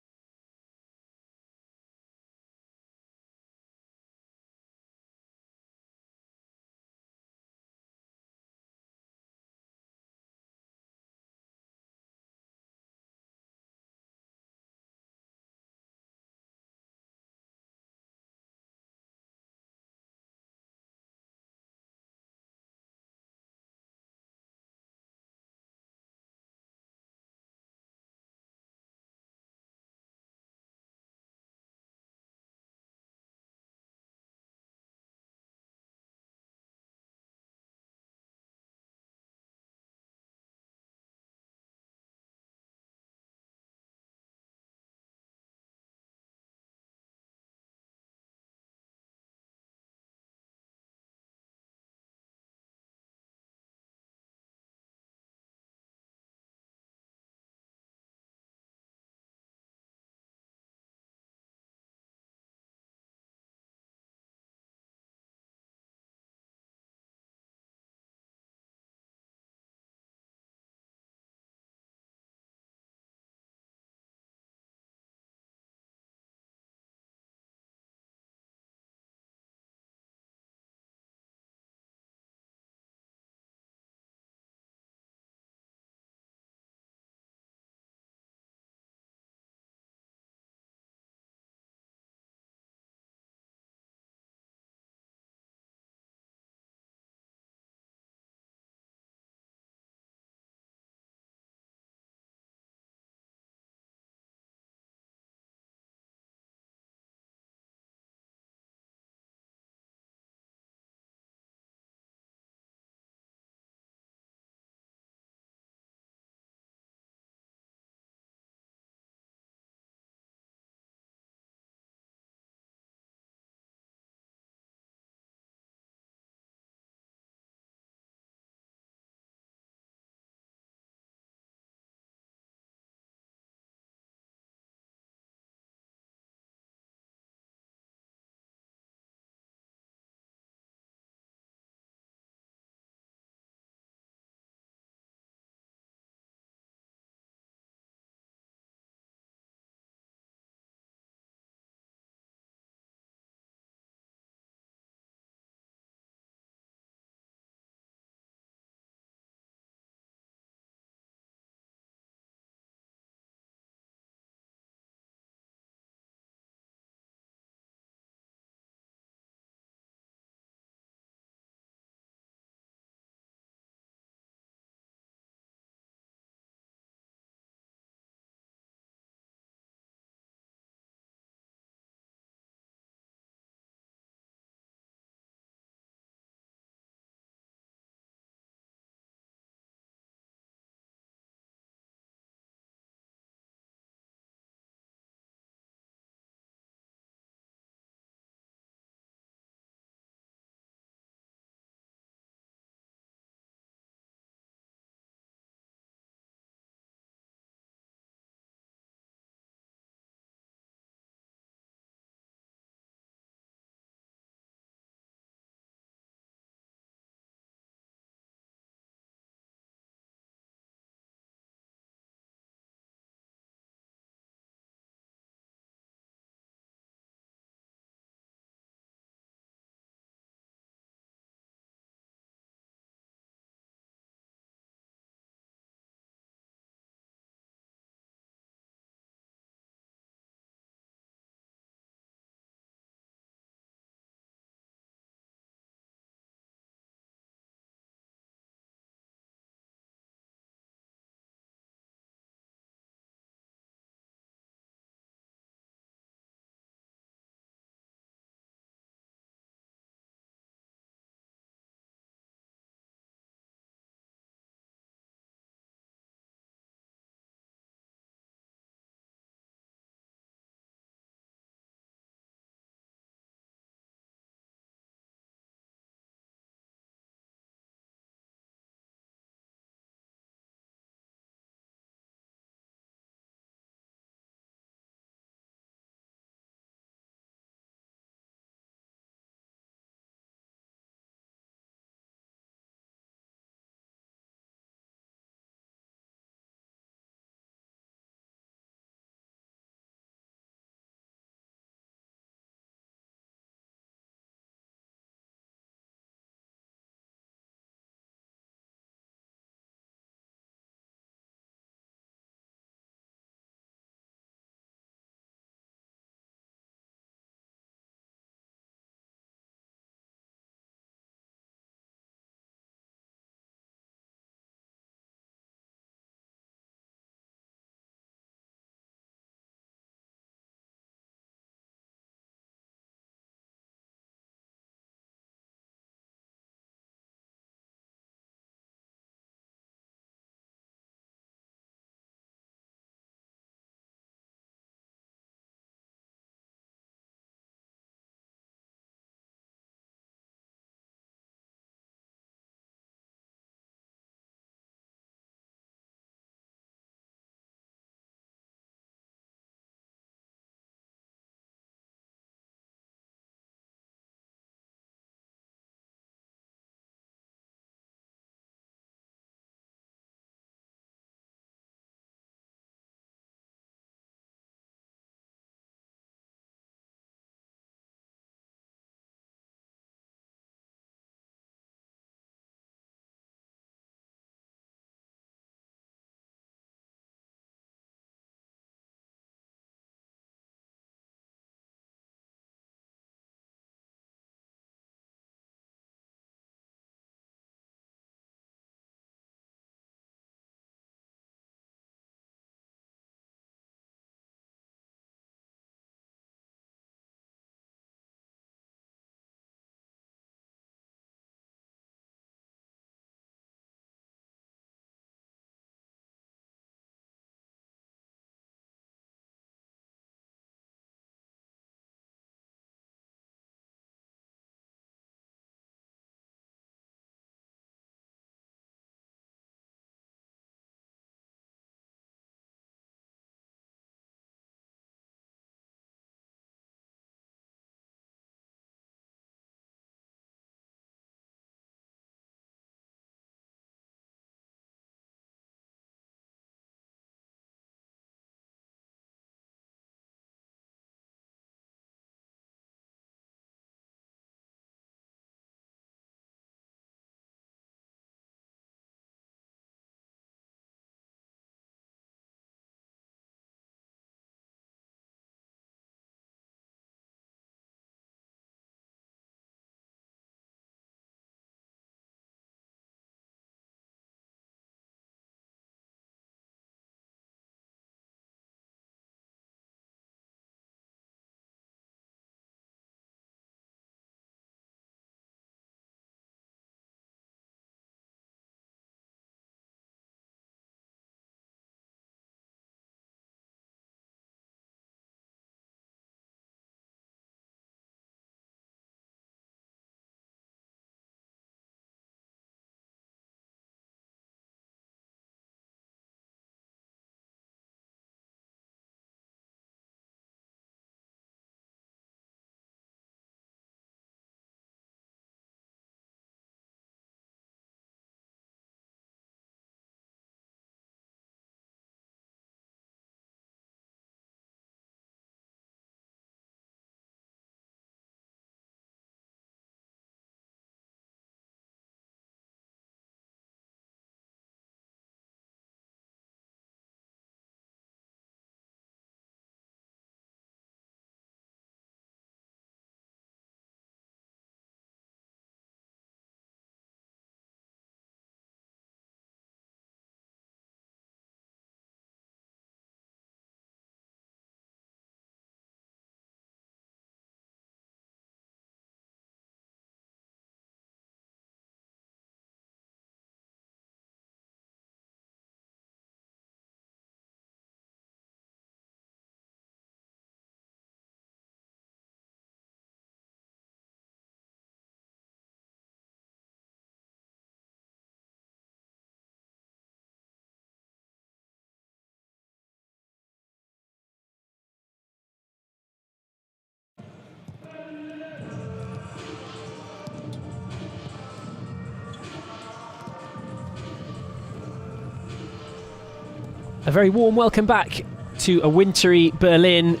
a very warm welcome back to a wintry Berlin.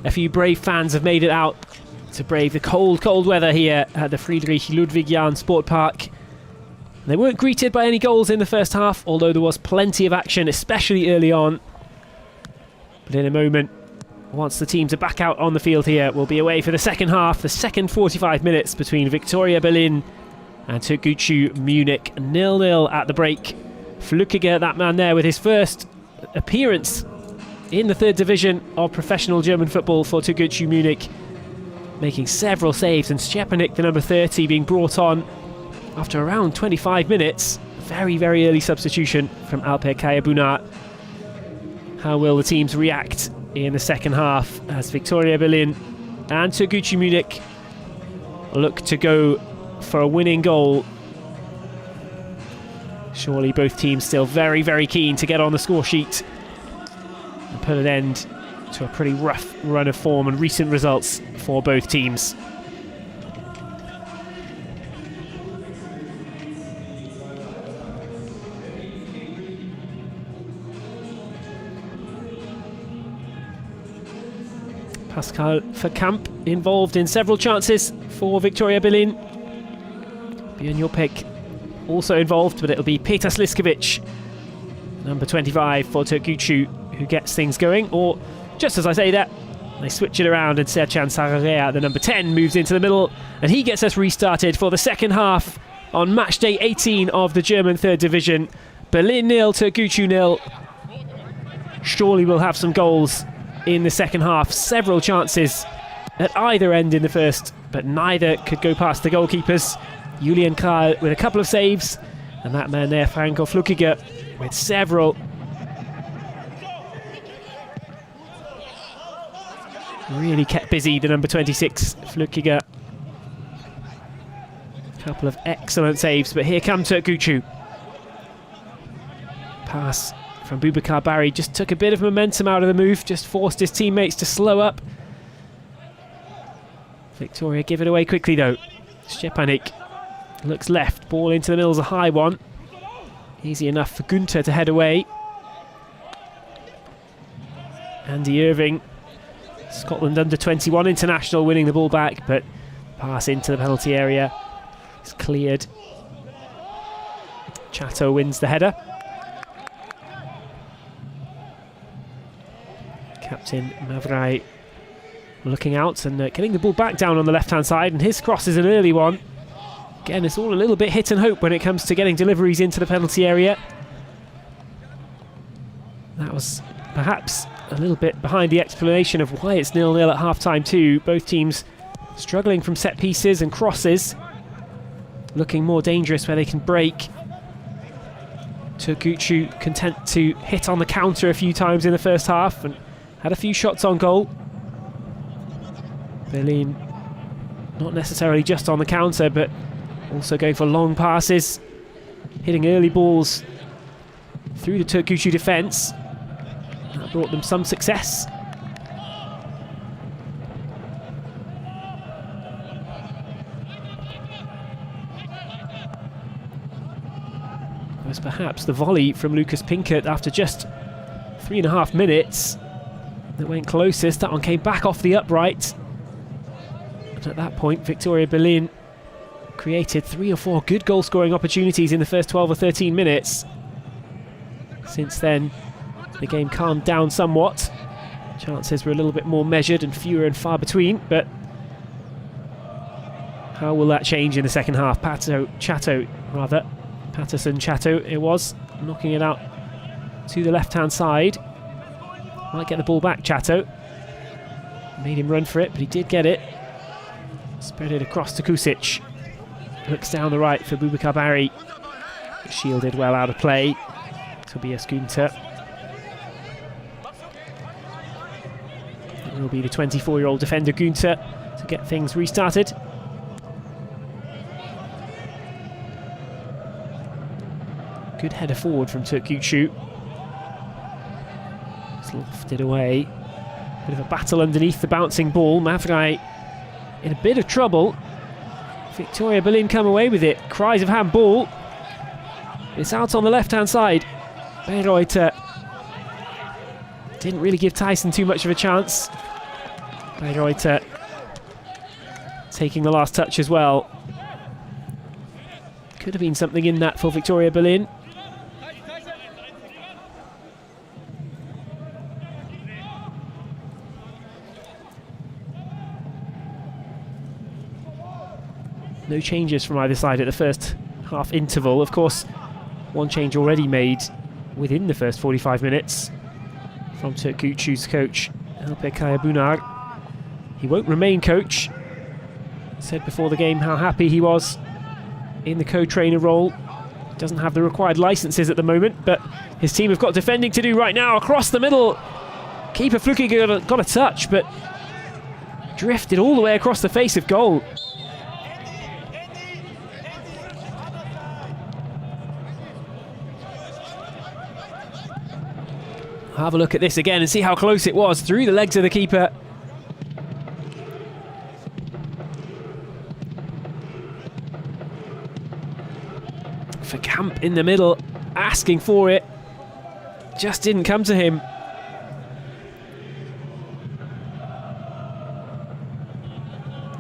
A few brave fans have made it out to brave the cold, cold weather here at the Friedrich Ludwig Jahn Sport Park. They weren't greeted by any goals in the first half, although there was plenty of action, especially early on. But in a moment, once the teams are back out on the field here, we'll be away for the second half, the second 45 minutes between Viktoria Berlin and Türkgücü Munich. 0-0 at the break. Flückiger, that man there, with his first appearance in the third division of professional German football for Türkgücü Munich, making several saves, and Szczepanik, the number 30, being brought on after around 25 minutes. Very, very early substitution from Alper Kayabunat. How will the teams react in the second half as Viktoria Berlin and Türkgücü Munich look to go for a winning goal? Surely both teams still very, very keen to get on the score sheet and put an end to a pretty rough run of form and recent results for both teams. Pascal Verkamp involved in several chances for Viktoria Berlin. Björn Jopek also involved, but it'll be Petar Sliskovic, number 25 for Türkgücü, who gets things going. Or, just as I say that, they switch it around and Sercan Sararea, the number 10, moves into the middle, and he gets us restarted for the second half on Matchday 18 of the German third division. Berlin 0, Türkgücü 0. Surely we'll have some goals in the second half. Several chances at either end in the first, but neither could go past the goalkeepers. Julian Kral with a couple of saves, and that man there, Franco Flückiger, with several. Really kept busy, the number 26, Flückiger. Couple of excellent saves, but here come Türkgücü. Pass from Boubacar Barry just took a bit of momentum out of the move, just forced his teammates to slow up. Viktoria give it away quickly though. Szczepanik looks left, ball into the middle is a high one. Easy enough for Günther to head away. Andy Irving, Scotland under-21 international, winning the ball back, but pass into the penalty area is cleared. Chateau wins the header. Captain Mavrai looking out and getting the ball back down on the left-hand side, and his cross is an early one. Again, it's all a little bit hit and hope when it comes to getting deliveries into the penalty area. That was perhaps a little bit behind the explanation of why it's 0-0 at half-time too. Both teams struggling from set pieces and crosses, looking more dangerous where they can break. Türkgücü content to hit on the counter a few times in the first half and had a few shots on goal. Berlin not necessarily just on the counter, but also going for long passes, hitting early balls through the Türkgücü defence. That brought them some success. It was perhaps the volley from Lucas Pinkert after just 3.5 minutes that went closest. That one came back off the upright. And at that point, Viktoria Berlin created 3 or 4 good goal-scoring opportunities in the first 12 or 13 minutes. Since then, the game calmed down somewhat. Chances were a little bit more measured and fewer and far between, but how will that change in the second half? Patterson Chateau it was, knocking it out to the left-hand side. Might get the ball back, Chateau. Made him run for it, but he did get it. Spread it across to Kusic. Looks down the right for Boubacar Barry. Shielded well out of play. Tobias Günther. It will be the 24-year-old defender Günther to get things restarted. Good header forward from Türkgücü. It's lofted away. Bit of a battle underneath the bouncing ball. Mavrai in a bit of trouble. Viktoria Berlin come away with it. Cries of handball. It's out on the left-hand side. Bayreuther Didn't really give Tyson too much of a chance. Bayreuther taking the last touch as well. Could have been something in that for Viktoria Berlin. No changes from either side at the first half interval. Of course, one change already made within the first 45 minutes from Türkgücü's coach, Alper Kayabunar. He won't remain coach. Said before the game how happy he was in the co-trainer role. Doesn't have the required licenses at the moment, but his team have got defending to do right now. Across the middle, keeper Flückiger got a touch, but drifted all the way across the face of goal. Have a look at this again and see how close it was through the legs of the keeper. Verkamp in the middle, asking for it. Just didn't come to him.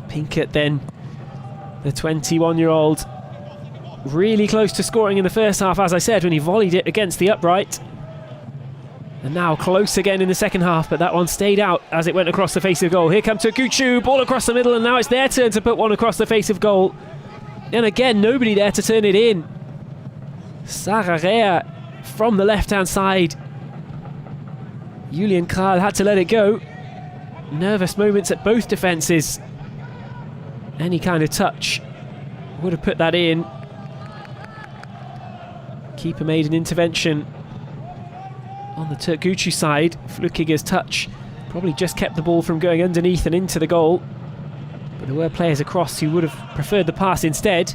Pinkert then, the 21-year-old, really close to scoring in the first half, as I said, when he volleyed it against the upright. And now close again in the second half, but that one stayed out as it went across the face of goal. Here comes Türkgücü, ball across the middle, and now it's their turn to put one across the face of goal. And again, nobody there to turn it in. Sararea from the left-hand side. Julian Kral had to let it go. Nervous moments at both defences. Any kind of touch would have put that in. Keeper made an intervention on the Türkgücü side. Flückiger's touch probably just kept the ball from going underneath and into the goal. But there were players across who would have preferred the pass instead.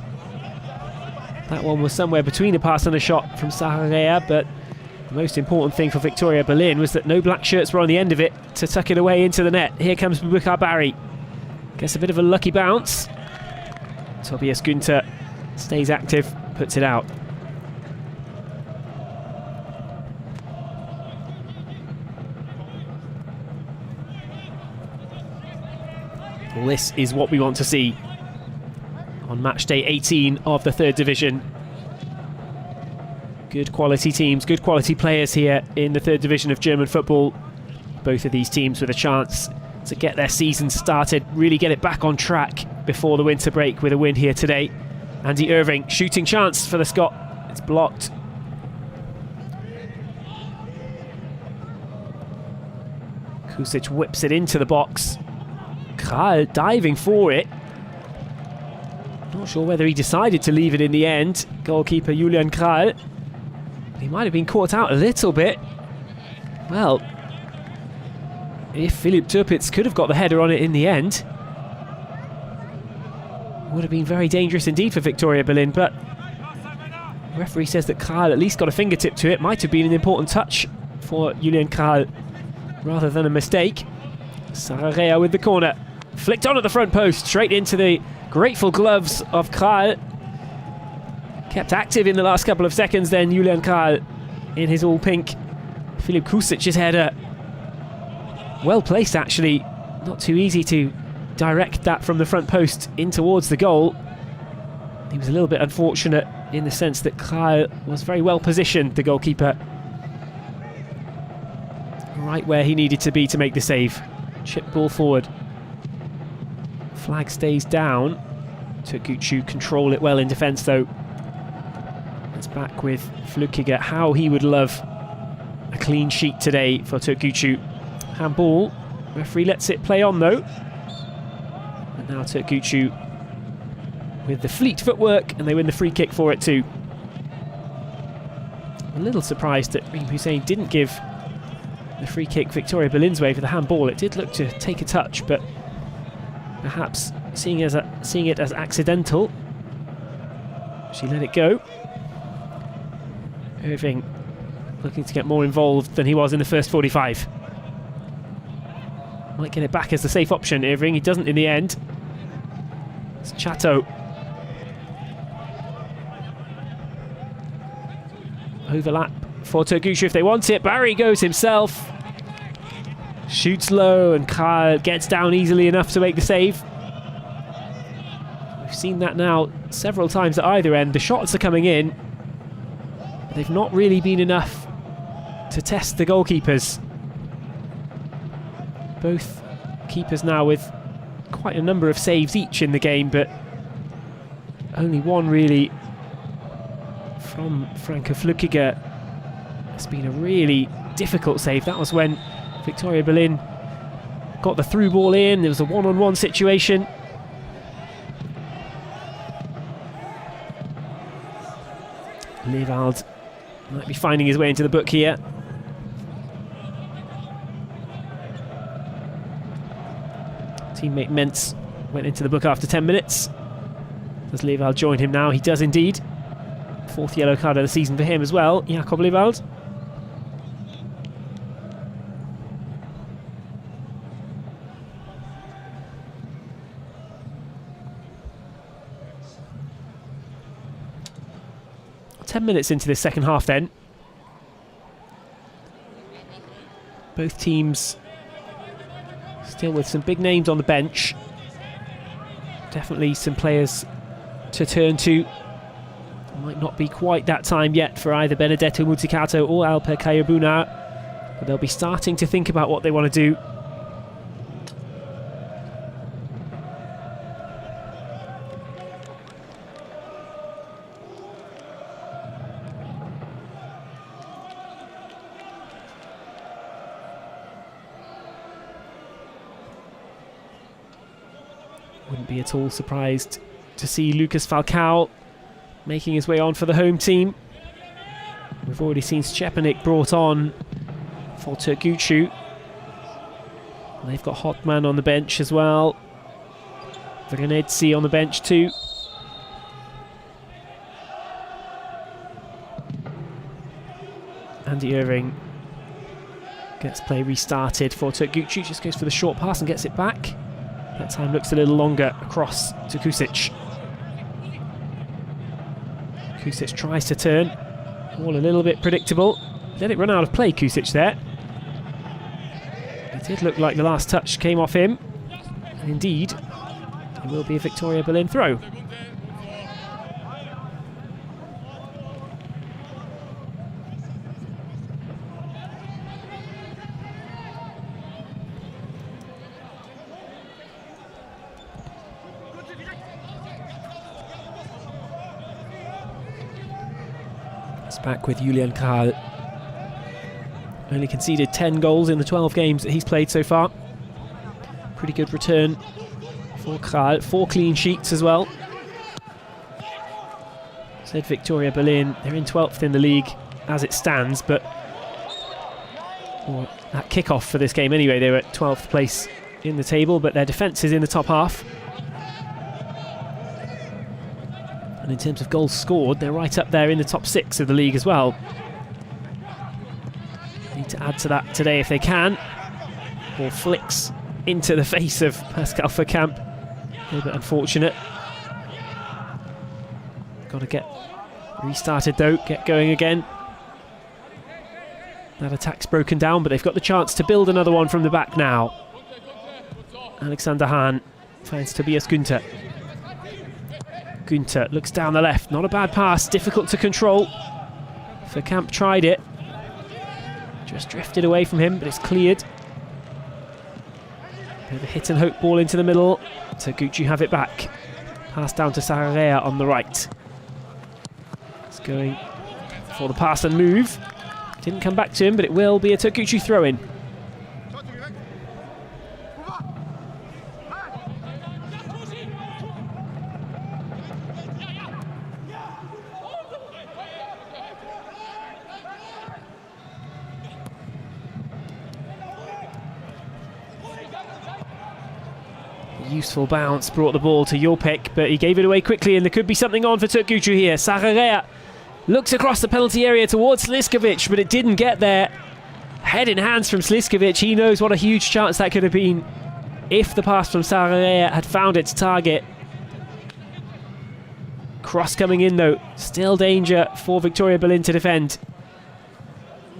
That one was somewhere between a pass and a shot from Sararea, but the most important thing for Viktoria Berlin was that no black shirts were on the end of it to tuck it away into the net. Here comes Bubakar Barry. Gets a bit of a lucky bounce. Tobias Günther stays active, puts it out. Well, this is what we want to see on match day 18 of the third division. Good quality teams, good quality players here in the third division of German football. Both of these teams with a chance to get their season started, really get it back on track before the winter break with a win here today. Andy Irving, shooting chance for the Scot. It's blocked. Kusic whips it into the box. Kral diving for it. Not sure whether he decided to leave it in the end. Goalkeeper Julian Kral. He might have been caught out a little bit. Well, if Philipp Türpitz could have got the header on it in the end, would have been very dangerous indeed for Viktoria Berlin, but the referee says that Kral at least got a fingertip to it. Might have been an important touch for Julian Kral rather than a mistake. Sararea with the corner. Flicked on at the front post, straight into the grateful gloves of Kral. Kept active in the last couple of seconds then, Julian Kral in his all pink. Filip Kusic's header. Well placed actually. Not too easy to direct that from the front post in towards the goal. He was a little bit unfortunate in the sense that Kral was very well positioned, the goalkeeper. Right where he needed to be to make the save. Chip ball forward. Flag stays down. Türkgücü control it well in defence though. It's back with Flückiger. How he would love a clean sheet today for Türkgücü. Handball. Referee lets it play on though. And now Türkgücü with the fleet footwork, and they win the free kick for it too. A little surprised that Reem Hussein didn't give the free kick Viktoria Berlin's way for the handball. It did look to take a touch, but perhaps seeing it as accidental, she let it go. Irving looking to get more involved than he was in the first 45. Might get it back as the safe option, Irving. He doesn't in the end. It's Chateau. Overlap for Türkgücü if they want it. Barry goes himself. Shoots low and Kyle gets down easily enough to make the save. We've seen that now several times at either end. The shots are coming in. They've not really been enough to test the goalkeepers. Both keepers now with quite a number of saves each in the game, but only one really from Franco Flückiger. It's been a really difficult save. That was when Viktoria Berlin got the through ball in. There was a one-on-one situation. Lewald might be finding his way into the book here. Teammate Mentz went into the book after 10 minutes. Does Lewald join him now? He does indeed. 4th yellow card of the season for him as well, Jakob Lewald. Ten minutes into this second half then. Both teams still with some big names on the bench. Definitely some players to turn to. Might not be quite that time yet for either Benedetto Muzzicato or Alper Kayabuna, but they'll be starting to think about what they want to do. Wouldn't be at all surprised to see Lucas Falcao making his way on for the home team. We've already seen Szczepanik brought on for Türkgücü. They've got Hotman on the bench as well. Vrenetzi on the bench too. Andy Irving gets play restarted for Türkgücü. Just goes for the short pass and gets it back. That time looks a little longer across to Kusic. Kusic tries to turn. All a little bit predictable. Let it run out of play, Kusic there. It did look like the last touch came off him. And indeed, it will be a Viktoria Berlin throw. Back with Julian Karl. Only conceded 10 goals in the 12 games that he's played so far. Pretty good return for Karl. 4 clean sheets as well. Said Viktoria Berlin, they're in 12th in the league as it stands, but at kick-off for this game anyway, they were at 12th place in the table, but their defence is in the top half. And in terms of goals scored, they're right up there in the top 6 of the league as well. Need to add to that today if they can. Ball flicks into the face of Pascal Verkamp. A little bit unfortunate. Got to get restarted though, get going again. That attack's broken down, but they've got the chance to build another one from the back now. Alexander Hahn finds Tobias Günther. Günther looks down the left, not a bad pass, difficult to control. Verkamp tried it, just drifted away from him, but it's cleared. Bit of a hit and hope ball into the middle. Türkgücü have it back. Pass down to Sararea on the right. It's going for the pass and move. Didn't come back to him, but it will be a Türkgücü throw-in. Useful bounce, brought the ball to Jopek, but he gave it away quickly, and there could be something on for Türkgücü here. Sararea looks across the penalty area towards Sliskovic, but it didn't get there. Head in hands from Sliskovic. He knows what a huge chance that could have been if the pass from Sararea had found its target. Cross coming in though. Still danger for Viktoria Berlin to defend.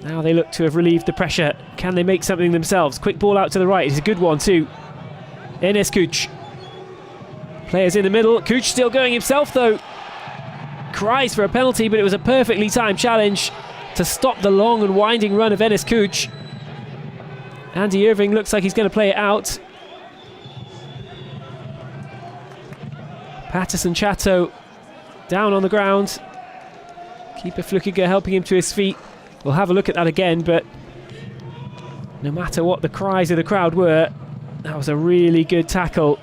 Now they look to have relieved the pressure. Can they make something themselves? Quick ball out to the right. It's a good one too. Enes Kuch. Players in the middle. Kuch still going himself though. Cries for a penalty, but it was a perfectly timed challenge to stop the long and winding run of Enes Kuch. Andy Irving looks like he's going to play it out. Patterson Chato down on the ground. Keeper Flukiger helping him to his feet. We'll have a look at that again, but no matter what the cries of the crowd were, that was a really good tackle.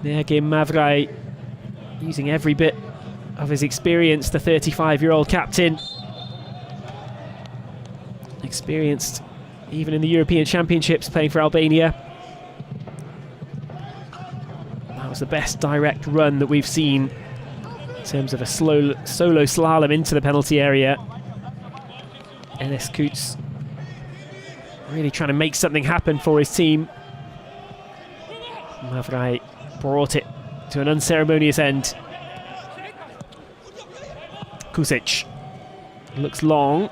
Nergim Mavrai using every bit of his experience, the 35-year-old captain. Experienced even in the European Championships playing for Albania. That was the best direct run that we've seen in terms of a solo slalom into the penalty area. Enes Kuch really trying to make something happen for his team. Mavrai brought it to an unceremonious end. Kusic looks long.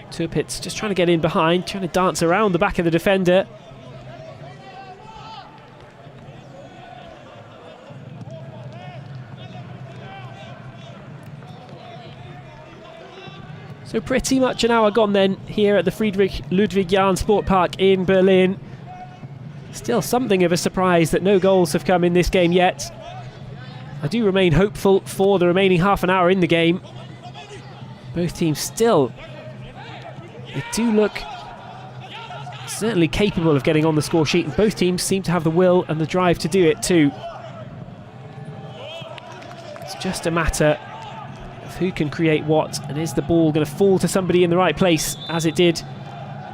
Turpitz just trying to get in behind, trying to dance around the back of the defender. So pretty much an hour gone then here at the Friedrich Ludwig Jahn Sport Park in Berlin. Still something of a surprise that no goals have come in this game yet. I do remain hopeful for the remaining half an hour in the game. Both teams still, they do look certainly capable of getting on the score sheet, and both teams seem to have the will and the drive to do it too. It's just a matter of who can create what, and is the ball going to fall to somebody in the right place, as it did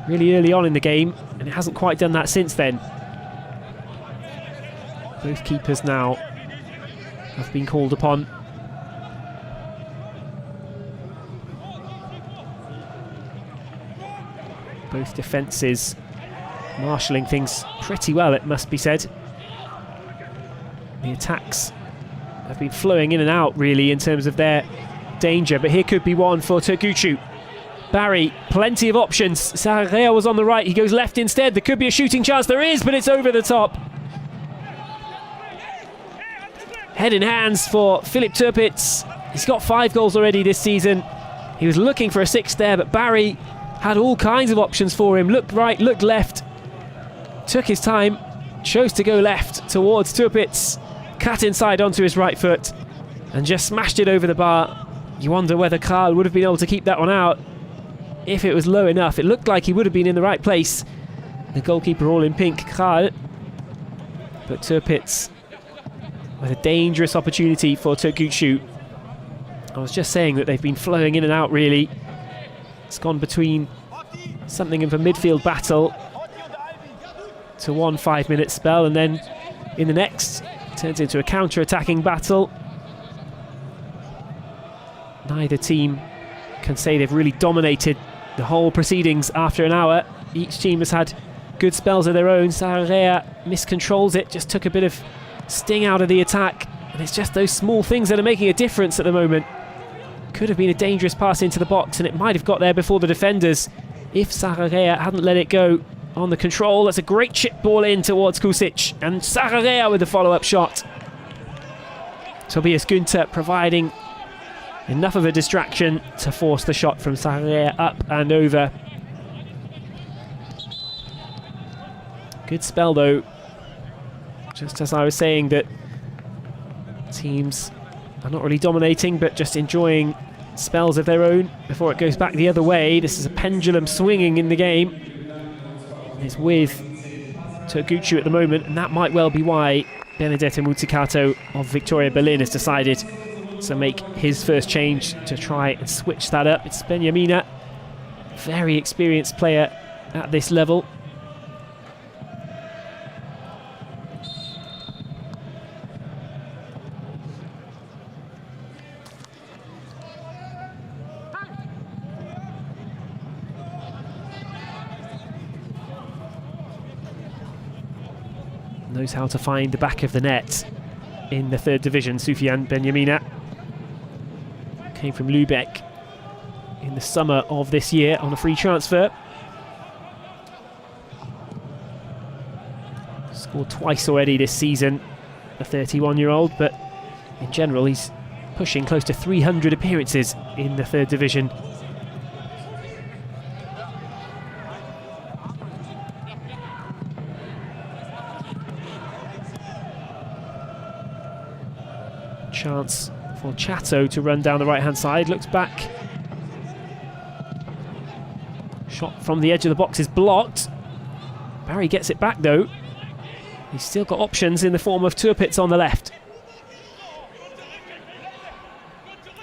really early on in the game, and it hasn't quite done that since then. Both keepers now have been called upon. Both defences marshalling things pretty well, it must be said. The attacks have been flowing in and out really in terms of their danger, but here could be one for Türkgücü. Barry, plenty of options. Sarrea was on the right, he goes left instead. There could be a shooting chance, there is, but it's over the top. Head in hands for Philip Turpitz. He's got 5 goals already this season. He was looking for a 6th there, but Barry had all kinds of options for him. Looked right, looked left. Took his time, chose to go left towards Turpitz. Cut inside onto his right foot and just smashed it over the bar. You wonder whether Karl would have been able to keep that one out if it was low enough. It looked like he would have been in the right place. The goalkeeper all in pink, Karl. But Turpitz with a dangerous opportunity for Türkgücü. I was just saying that they've been flowing in and out really. It's gone between something of a midfield battle to one 5-minute spell, and then in the next turns into a counter-attacking battle. Neither team can say they've really dominated the whole proceedings after an hour. Each team has had good spells of their own. Sarrea miscontrols it, just took a bit of sting out of the attack, and it's just those small things that are making a difference at the moment. Could have been a dangerous pass into the box, and it might have got there before the defenders if Sarrea hadn't let it go on the control. That's a great chip ball in towards Kusic, and Sarrea with the follow-up shot. Tobias Günther providing enough of a distraction to force the shot from Sarrea up and over. Good spell though. Just as I was saying that teams are not really dominating, but just enjoying spells of their own before it goes back the other way. This is a pendulum swinging in the game. It's with Türkgücü at the moment, and that might well be why Benedetto Muzzicato of Viktoria Berlin has decided to make his first change to try and switch that up. It's Benjamina, very experienced player at this level. Knows how to find the back of the net in the 3rd division. Sufyan Benjamina came from Lübeck in the summer of this year on a free transfer. Scored twice already this season, the 31-year-old, but in general he's pushing close to 300 appearances in the third division. Chance for Chateau to run down the right-hand side, looks back. Shot from the edge of the box is blocked. Barry gets it back though. He's still got options in the form of Turpitz on the left.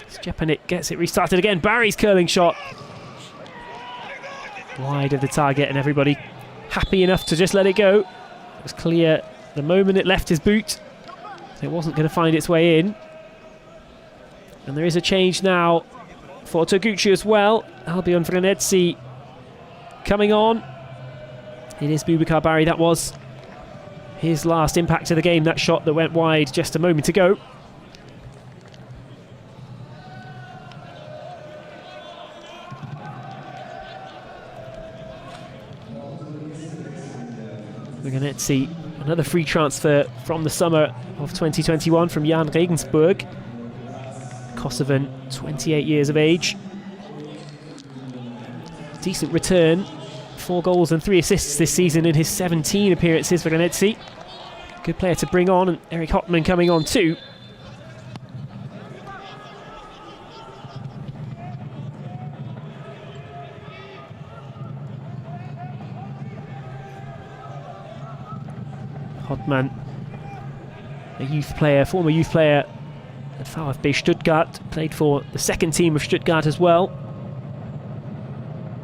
Stepanik gets it restarted again. Barry's curling shot. Wide of the target, and everybody happy enough to just let it go. It was clear the moment it left his boot. So it wasn't going to find its way in. And there is a change now for Türkgücü as well. Albion Vranetsi coming on. It is Boubacar Barry. That was his last impact of the game, that shot that went wide just a moment ago. We're going to see another free transfer from the summer of 2021 from Jan Regensburg. Kosovan, 28 years of age. Decent return. 4 goals and 3 assists this season in his 17 appearances for Vranetsi. Good player to bring on, and Eric Hotman coming on too. Hotman, a youth player, former youth player at VfB Stuttgart, played for the second team of Stuttgart as well.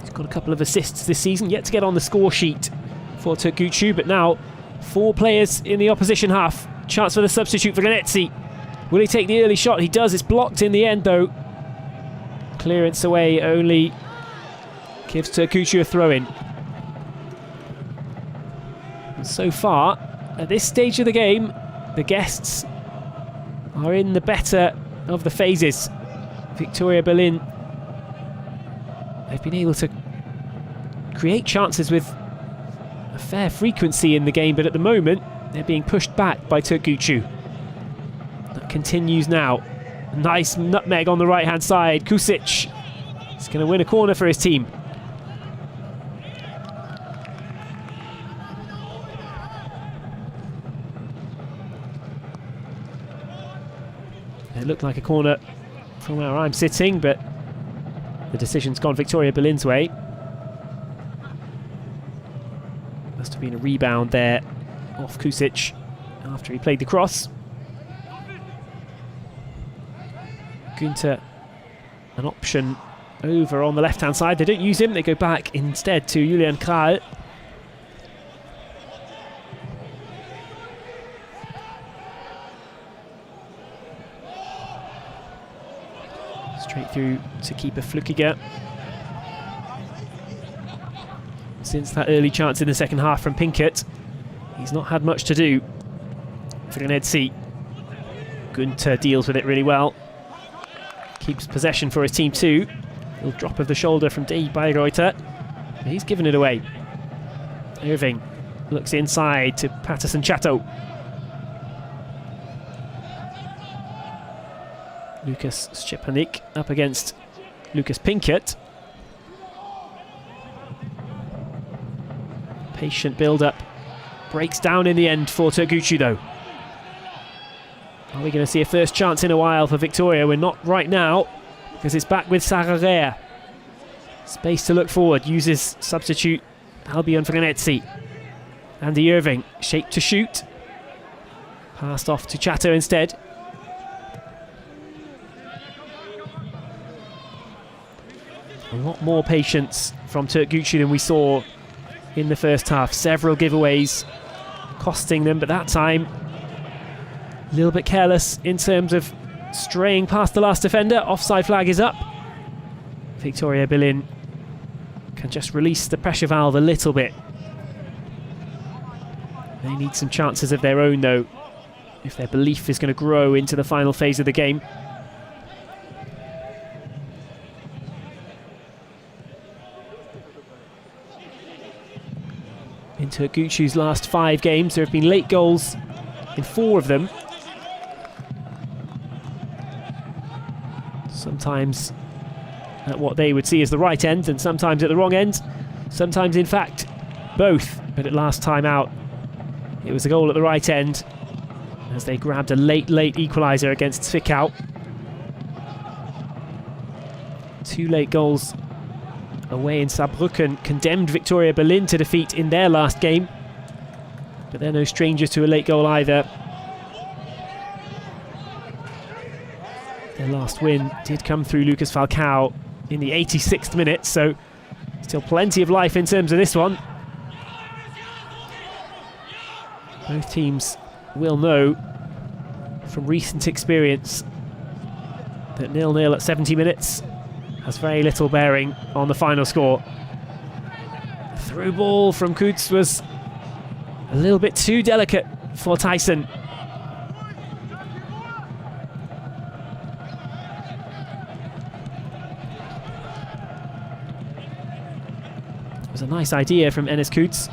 He's got a couple of assists this season, yet to get on the score sheet for Türkgücü, but now 4 players in the opposition half. Chance for the substitute for Vranetsi. Will he take the early shot? He does. It's blocked in the end though. Clearance away only gives Türkgücü a throw-in. And so far, at this stage of the game, the guests are in the better of the phases. Viktoria Berlin, they've been able to create chances with a fair frequency in the game, but at the moment they're being pushed back by Türkgücü. That continues now. Nice nutmeg on the right hand side. Kusic is going to win a corner for his team. It looked like a corner from where I'm sitting, but the decision's gone Viktoria Berlin's way. Must have been a rebound there off Kusic after he played the cross. Günther, an option over on the left-hand side. They don't use him, they go back instead to Julian Kral. Straight through to keeper Flückiger. Since that early chance in the second half from Pinkett, he's not had much to do. Vranetsi. Günther deals with it really well. Keeps possession for his team too. Little drop of the shoulder from De Bayreuther. He's given it away. Irving looks inside to Patterson Chateau. Lucas Stepanik up against Lucas Pinkett. Patient build-up. Breaks down in the end for Türkgücü though. Are we going to see a first chance in a while for Viktoria? We're not right now, because it's back with Sararea. Space to look forward. Uses substitute Albion Vranetsi. Andy Irving, shaped to shoot. Passed off to Chateau instead. A lot more patience from Türkgücü than we saw in the first half. Several giveaways costing them, but that time a little bit careless in terms of straying past the last defender. Offside flag is up. Viktoria Berlin can just release the pressure valve a little bit. They need some chances of their own though, if their belief is going to grow into the final phase of the game. in Türkgücü's last 5 games. There have been late goals in 4 of them. Sometimes at what they would see as the right end, and sometimes at the wrong end. Sometimes, in fact, both. But at last time out, it was a goal at the right end as they grabbed a late equaliser against Zwickau. 2 late goals away in Saarbrücken condemned Viktoria Berlin to defeat in their last game. But they're no strangers to a late goal either. Their last win did come through Lucas Falcao in the 86th minute, so still plenty of life in terms of this one. Both teams will know from recent experience that 0-0 at 70 minutes has very little bearing on the final score. The through ball from Kutz was a little bit too delicate for Tyson. It was a nice idea from Enes Kutz.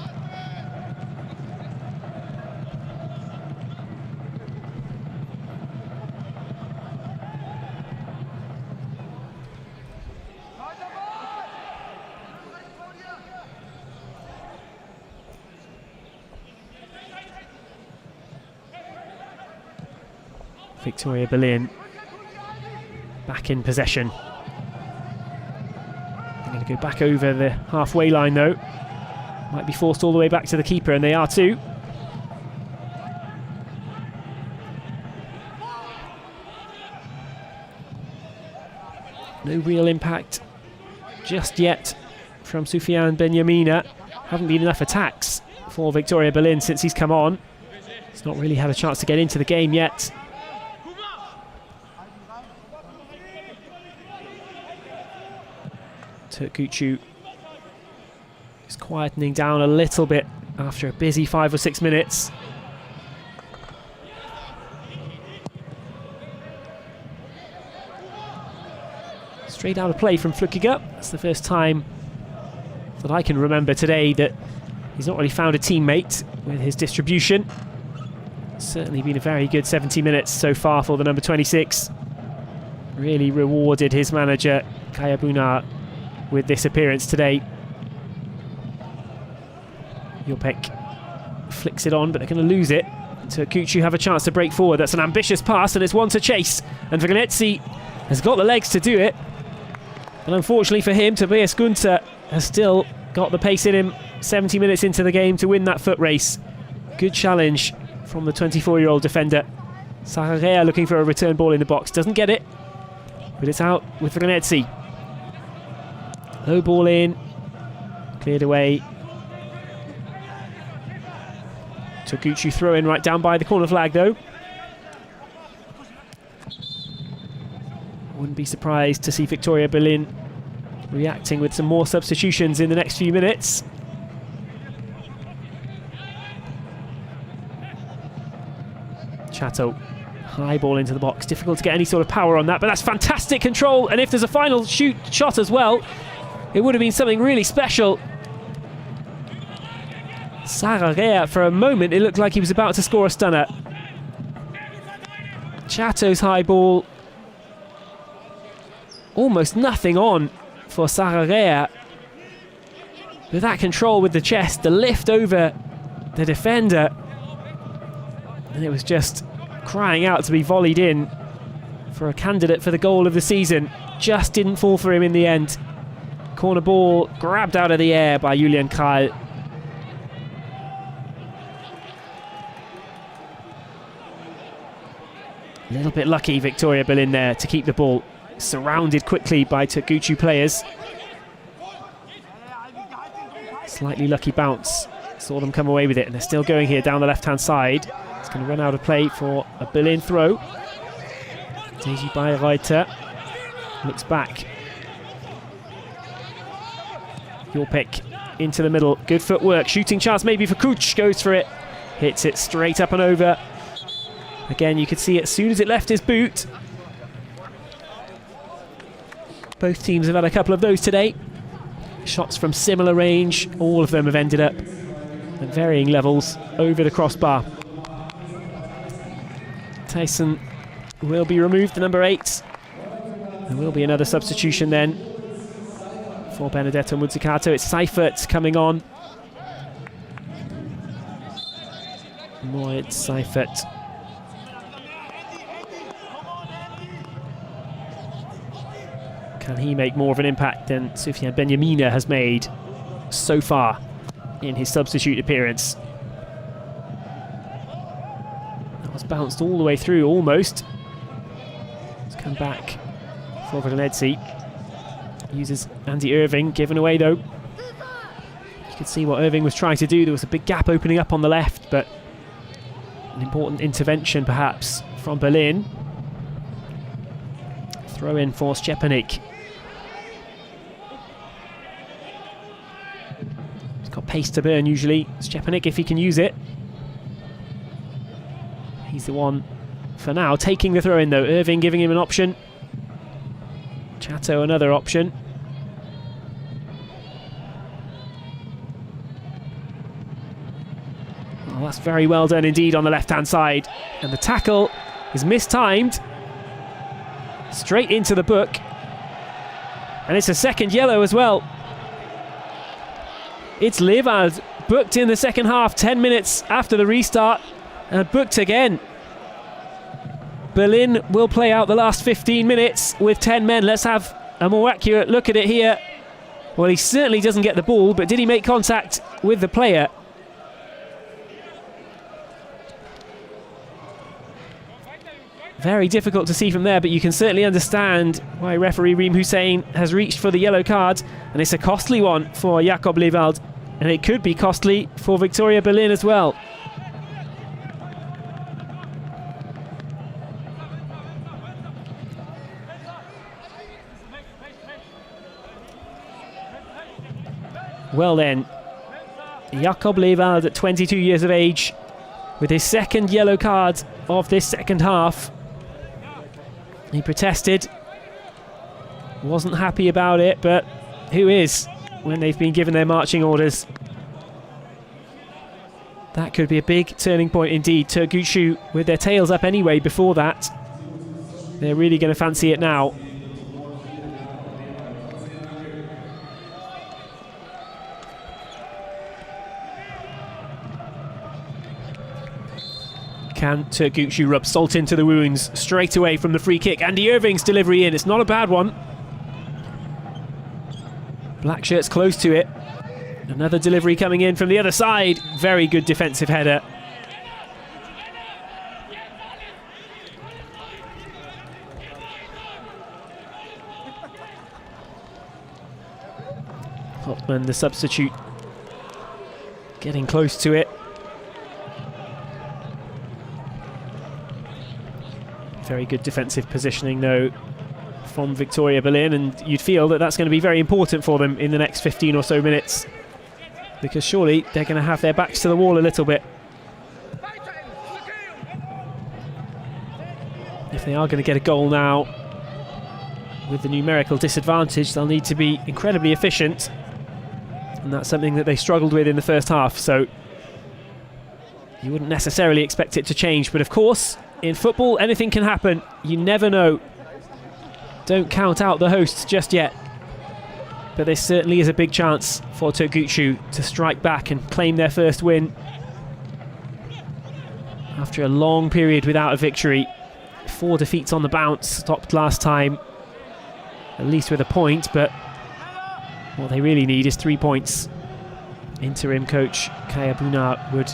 Viktoria Berlin back in possession. They're going to go back over the halfway line though. Might be forced all the way back to the keeper, and they are too. No real impact just yet from Soufiane Benyamina. Haven't been enough attacks for Viktoria Berlin since he's come on. He's not really had a chance to get into the game yet. Türkgücü is quietening down a little bit after a busy 5 or 6 minutes. Straight out of play from Flückiger. That's the first time that I can remember today that he's not really found a teammate with his distribution. Certainly been a very good 70 minutes so far for the number 26. Really rewarded his manager, Kaya Bunar, with this appearance today. Jopek flicks it on, but they're going to lose it. Türkgücü have a chance to break forward. That's an ambitious pass, and it's one to chase. And Vrgnetsi has got the legs to do it. And unfortunately for him, Tobias Gunther has still got the pace in him 70 minutes into the game to win that foot race. Good challenge from the 24-year-old defender. Sararea looking for a return ball in the box. Doesn't get it, but it's out with Vrgnetsi. Low ball in, cleared away. Türkgücü throw in right down by the corner flag though. Wouldn't be surprised to see Viktoria Berlin reacting with some more substitutions in the next few minutes. Chateau, high ball into the box. Difficult to get any sort of power on that, but that's fantastic control. And if there's a final shot as well, it would have been something really special. Sararea, for a moment, it looked like he was about to score a stunner. Chateau's high ball. Almost nothing on for Sararea. With that control with the chest, the lift over the defender. And it was just crying out to be volleyed in for a candidate for the goal of the season. Just didn't fall for him in the end. Corner ball grabbed out of the air by Julian Kral. A little bit lucky, Viktoria Berlin there to keep the ball. Surrounded quickly by Türkgücü players. Slightly lucky bounce. Saw them come away with it, and they're still going here down the left-hand side. It's going to run out of play for a Berlin throw. Daisy Bayreuther looks back. Jopek into the middle. Good footwork. Shooting chance maybe for Kuch. Goes for it. Hits it straight up and over. Again, you could see it as soon as it left his boot. Both teams have had a couple of those today. Shots from similar range. All of them have ended up at varying levels over the crossbar. Tyson will be removed, the number 8. There will be another substitution then for Benedetto Muzzicato. It's Seifert coming on. Moed Seifert. Can he make more of an impact than Soufiane Benyamina has made so far in his substitute appearance? That was bounced all the way through, almost. Let's come back for Veronese. Uses Andy Irving, given away though. You could see what Irving was trying to do. There was a big gap opening up on the left, but an important intervention perhaps from Berlin. Throw in for Szczepanik. He's got pace to burn usually, Szczepanik, if he can use it. He's the one for now taking the throw in though. Irving giving him an option. Chato another option. Oh, that's very well done indeed on the left-hand side. And the tackle is mistimed. Straight into the book. And it's a second yellow as well. It's Levald, booked in the second half, 10 minutes after the restart, and booked again. Berlin will play out the last 15 minutes with 10 men. Let's have a more accurate look at it here. Well, he certainly doesn't get the ball, but did he make contact with the player? Very difficult to see from there, but you can certainly understand why referee Reem Hussein has reached for the yellow card, and it's a costly one for Jakob Levald, and it could be costly for Viktoria Berlin as well. Well then, Jakob Levald at 22 years of age, with his second yellow card of this second half. He protested, wasn't happy about it, but who is when they've been given their marching orders? That could be a big turning point indeed. Türkgücü with their tails up anyway before that. They're really going to fancy it now. Can Türkgücü rub salt into the wounds straight away from the free kick? Andy Irving's delivery in, it's not a bad one. Black shirt's close to it. Another delivery coming in from the other side. Very good defensive header. Hopman, the substitute, getting close to it. Very good defensive positioning though from Viktoria Berlin, and you'd feel that that's going to be very important for them in the next 15 or so minutes, because surely they're going to have their backs to the wall a little bit. If they are going to get a goal now with the numerical disadvantage, they'll need to be incredibly efficient, and that's something that they struggled with in the first half, so you wouldn't necessarily expect it to change. But of course, in football, anything can happen. You never know. Don't count out the hosts just yet. But this certainly is a big chance for Türkgücü to strike back and claim their first win after a long period without a victory. 4 defeats on the bounce, stopped last time, at least with a point, but what they really need is 3 points. Interim coach Kaya Bunar would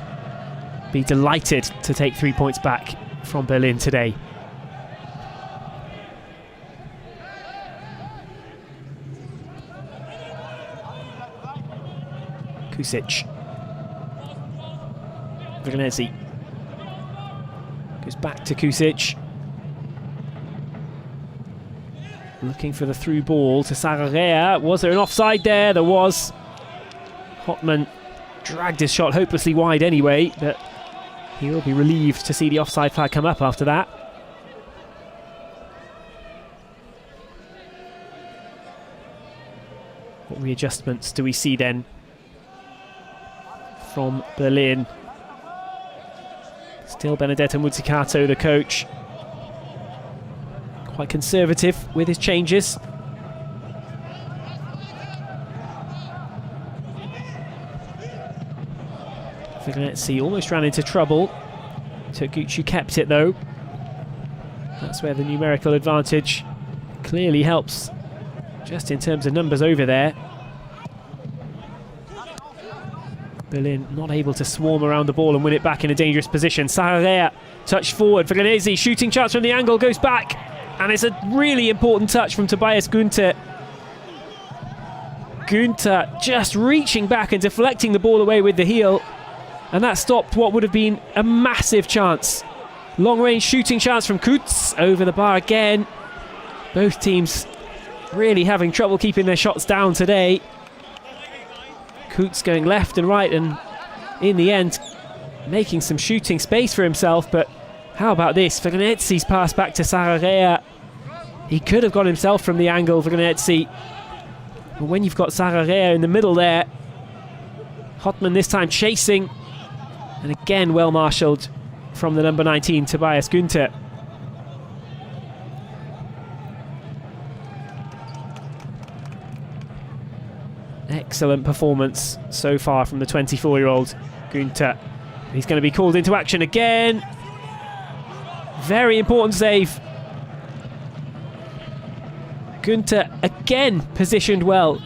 be delighted to take 3 points back from Berlin today. Kusic. Veronese. Goes back to Kusic. Looking for the through ball to Sararea. Was there an offside there? There was. Hotman dragged his shot hopelessly wide anyway, but he will be relieved to see the offside flag come up after that. What readjustments do we see then from Berlin. Still Benedetto Muzzicato, the coach. Quite conservative with his changes. Fignezzi almost ran into trouble. Türkgücü kept it though. That's where the numerical advantage clearly helps, just in terms of numbers over there. Berlin not able to swarm around the ball and win it back in a dangerous position. Sararea touched forward. Fignezzi shooting chance from the angle, goes back. And it's a really important touch from Tobias Günther. Günther just reaching back and deflecting the ball away with the heel. And that stopped what would have been a massive chance. Long-range shooting chance from Kutz, over the bar again. Both teams really having trouble keeping their shots down today. Kutz going left and right, and in the end making some shooting space for himself. But how about this? Fignezzi's pass back to Sararea. He could have got himself from the angle, Fignezzi. But when you've got Sararea in the middle there, Hotman this time chasing. And again well marshalled from the number 19, Tobias Günther. Excellent performance so far from the 24-year-old Günther. He's going to be called into action again. Very important save. Günther again positioned well.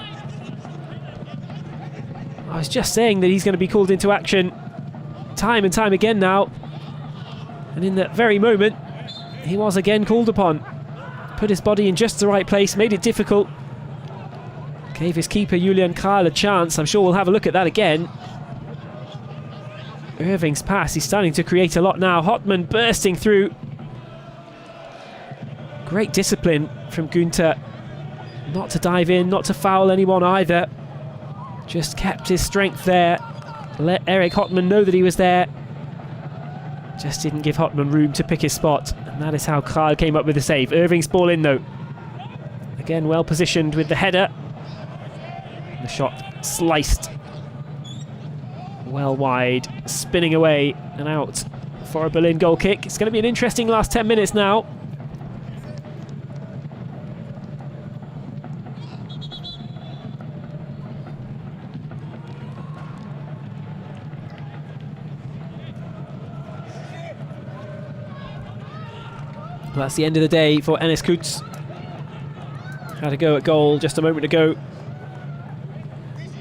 I was just saying that he's going to be called into action time and time again now. And in that very moment, he was again called upon. Put his body in just the right place, made it difficult. Gave his keeper Julian Kral a chance. I'm sure we'll have a look at that again. Irving's pass, he's starting to create a lot now. Hotman bursting through. Great discipline from Günther. Not to dive in, not to foul anyone either. Just kept his strength there. Let Eric Hotman know that he was there. Just didn't give Hotman room to pick his spot. And that is how Kral came up with the save. Irving's ball in though. Again well positioned with the header. The shot sliced well wide, spinning away and out for a Berlin goal kick. It's going to be an interesting last 10 minutes now. Well, that's the end of the day for Enes Kutz. Had a go at goal just a moment ago.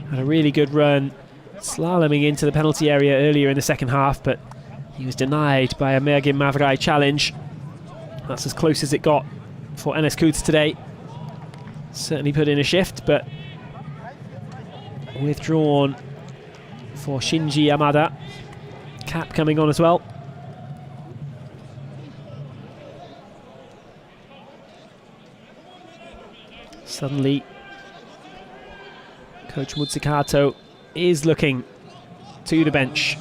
Had a really good run, slaloming into the penalty area earlier in the second half, but he was denied by a Mergim Mavrai challenge. That's as close as it got for Enes Kutz today. Certainly put in a shift, but withdrawn for Shinji Yamada. Cap coming on as well. Suddenly, Coach Muzzicato is looking to the bench.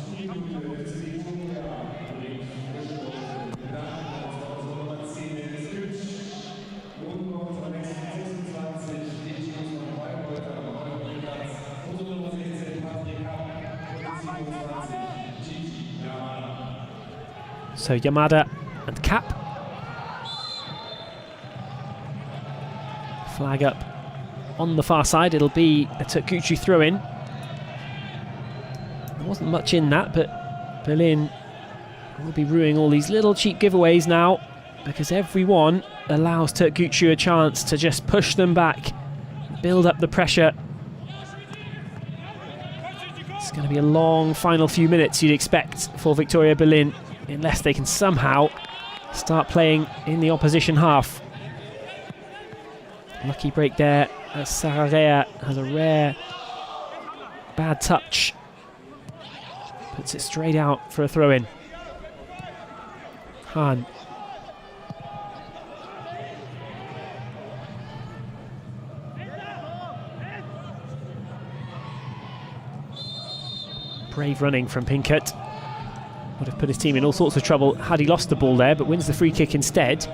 So Yamada and Cap. Flag up on the far side. It'll be a Türkgücü throw-in. There wasn't much in that, but Berlin will be ruining all these little cheap giveaways now, because every one allows Türkgücü a chance to just push them back, build up the pressure. It's going to be a long final few minutes, you'd expect, for Viktoria Berlin, unless they can somehow start playing in the opposition half. Lucky break there as Sararea has a rare bad touch. Puts it straight out for a throw-in. Han. Brave running from Pinkert. Would have put his team in all sorts of trouble had he lost the ball there, but wins the free kick instead.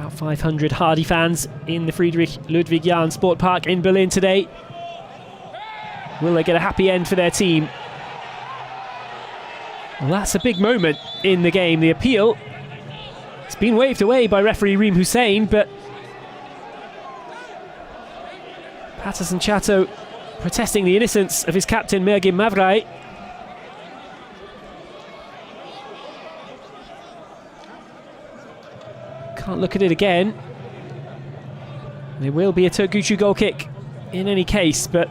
About 500 hardy fans in the Friedrich Ludwig Jahn Sport Park in Berlin today. Will they get a happy end for their team? Well, that's a big moment in the game. The appeal, it's been waved away by referee Reem Hussein, but Patterson Chateau protesting the innocence of his captain Mergim Mavrai. Can't look at it again. There will be a Türkgücü goal kick in any case, but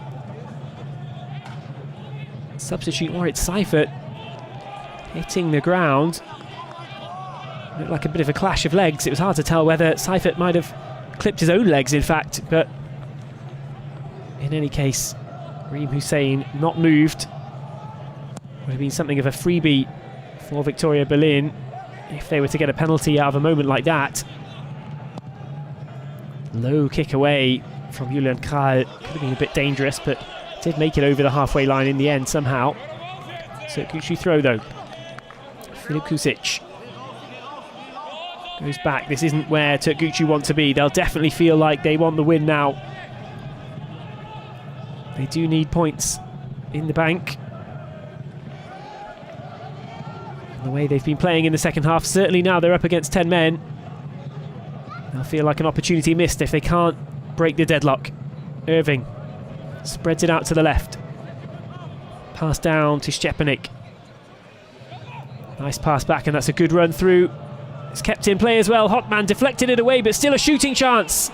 substitute Moritz Seifert hitting the ground. Looked like a bit of a clash of legs. It was hard to tell whether Seifert might have clipped his own legs, in fact, but in any case, Reem Hussein not moved. Would have been something of a freebie for Viktoria Berlin if they were to get a penalty out of a moment like that. Low kick away from Julian Kral. Could have been a bit dangerous, but did make it over the halfway line in the end somehow. Türkgücü throw though. Filip Kusic goes back. This isn't where Türkgücü want to be. They'll definitely feel like they want the win now. They do need points in the bank. The way they've been playing in the second half, certainly now they're up against 10 men. They'll feel like an opportunity missed if they can't break the deadlock. Irving spreads it out to the left. Pass down to Szczepanik. Nice pass back, and that's a good run through. It's kept in play as well. Hotman deflected it away, but still a shooting chance.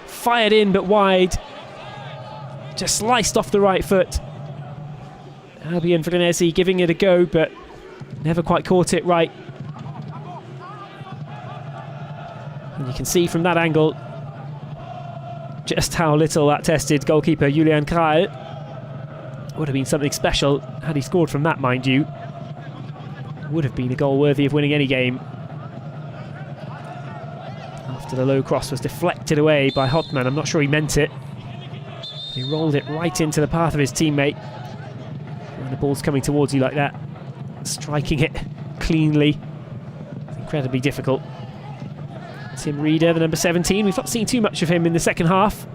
Fired in, but wide. Just sliced off the right foot. Albion Vrenesi giving it a go, but never quite caught it right. And you can see from that angle just how little that tested goalkeeper Julian Kral. Would have been something special had he scored from that, mind you. Would have been a goal worthy of winning any game. After the low cross was deflected away by Hotman. I'm not sure he meant it. He rolled it right into the path of his teammate. When the ball's coming towards you like that, striking it cleanly, it's incredibly difficult. Tim Reeder, the number 17, we've not seen too much of him in the second half.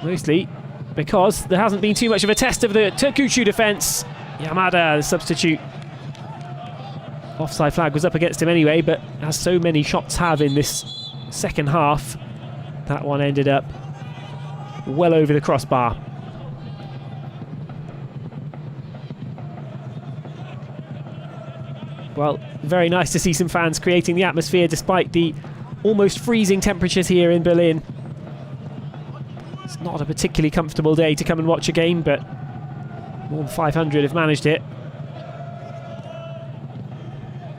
Mostly because there hasn't been too much of a test of the Türkgücü defence. Yamada, the substitute. Offside flag was up against him anyway, but as so many shots have in this second half, that one ended up well over the crossbar. Well, very nice to see some fans creating the atmosphere despite the almost freezing temperatures here in Berlin. It's not a particularly comfortable day to come and watch a game, but more than 500 have managed it.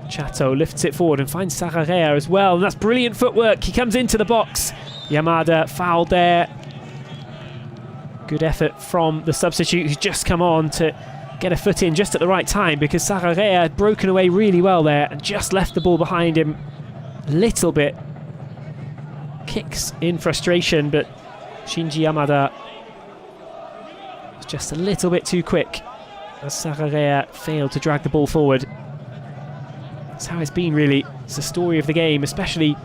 Chateau lifts it forward and finds Sararea as well, and that's brilliant footwork. He comes into the box. Yamada fouled there. Good effort from the substitute who's just come on to get a foot in just at the right time, because Sararea had broken away really well there and just left the ball behind him a little bit. Kicks in frustration, but Shinji Yamada was just a little bit too quick as Sararea failed to drag the ball forward. That's how it's been, really. It's the story of the game, especially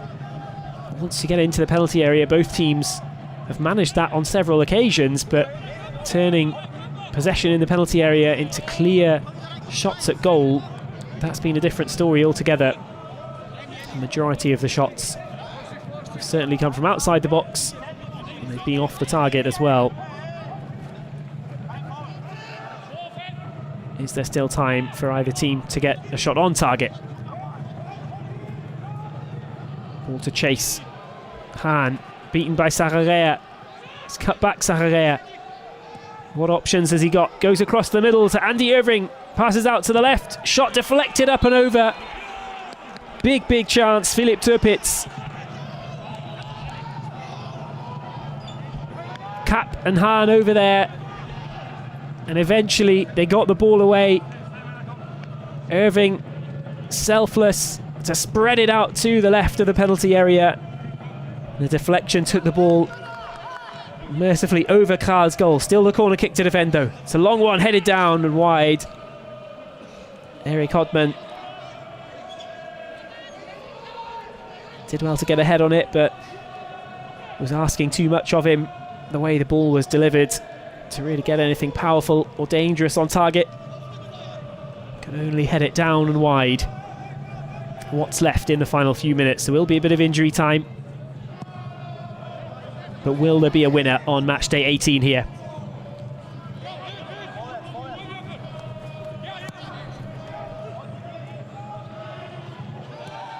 once you get into the penalty area. Both teams have managed that on several occasions, but turning possession in the penalty area into clear shots at goal, that's been a different story altogether. The majority of the shots have certainly come from outside the box, and they've been off the target as well. Is there still time for either team to get a shot on target? Ball to chase. Hahn, beaten by Sararea. It's cut back Sararea. What options has he got? Goes across the middle to Andy Irving. Passes out to the left. Shot deflected up and over. Big, big chance. Philipp Türpitz. Kapp and Hahn over there. And eventually they got the ball away. Irving, selfless, to spread it out to the left of the penalty area. The deflection took the ball mercifully over Kral's goal. Still the corner kick to defend though. It's a long one, headed down and wide. Erik Hodman Did well to get ahead on it, but was asking too much of him, the way the ball was delivered, to really get anything powerful or dangerous on target. Can only head it down and wide. What's left in the final few minutes? There will be a bit of injury time. But will there be a winner on match day 18 here?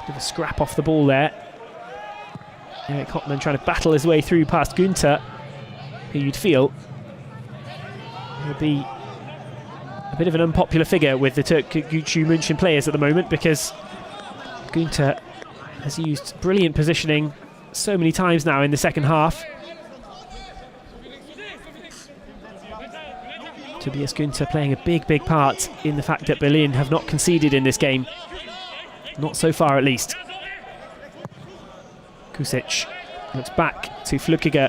Bit of a scrap off the ball there. Erik Hotman trying to battle his way through past Günther, who you'd feel would be a bit of an unpopular figure with the Türkgücü München players at the moment, because Günther has used brilliant positioning so many times now in the second half. Tobias Günther playing a big part in the fact that Berlin have not conceded in this game. Not so far, at least. Kusic looks back to Flückiger.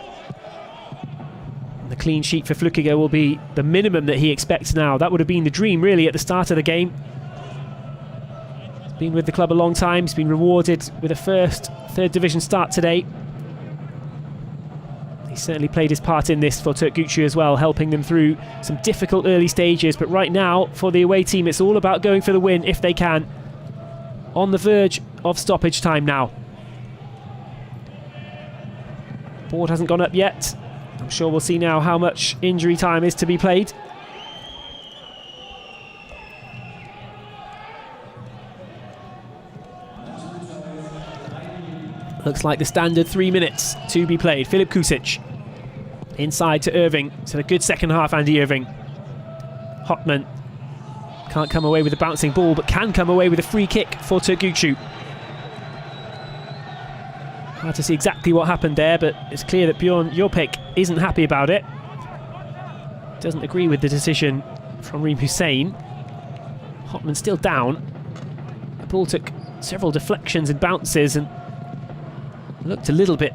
The clean sheet for Flückiger will be the minimum that he expects now. That would have been the dream, really, at the start of the game. He's been with the club a long time. He's been rewarded with a third division start today. He certainly played his part in this for Türkgücü as well, helping them through some difficult early stages. But right now, for the away team, it's all about going for the win if they can. On the verge of stoppage time now. Board hasn't gone up yet. I'm sure we'll see now how much injury time is to be played. Looks like the standard 3 minutes to be played. Filip Kusic inside to Irving. So a good second half, Andy Irving. Hotman can't come away with a bouncing ball, but can come away with a free kick for Türkgücü. Hard to see exactly what happened there, but it's clear that Bjorn Jopek isn't happy about it. Doesn't agree with the decision from Reem Hussein. Hotman still down. The ball took several deflections and bounces and looked a little bit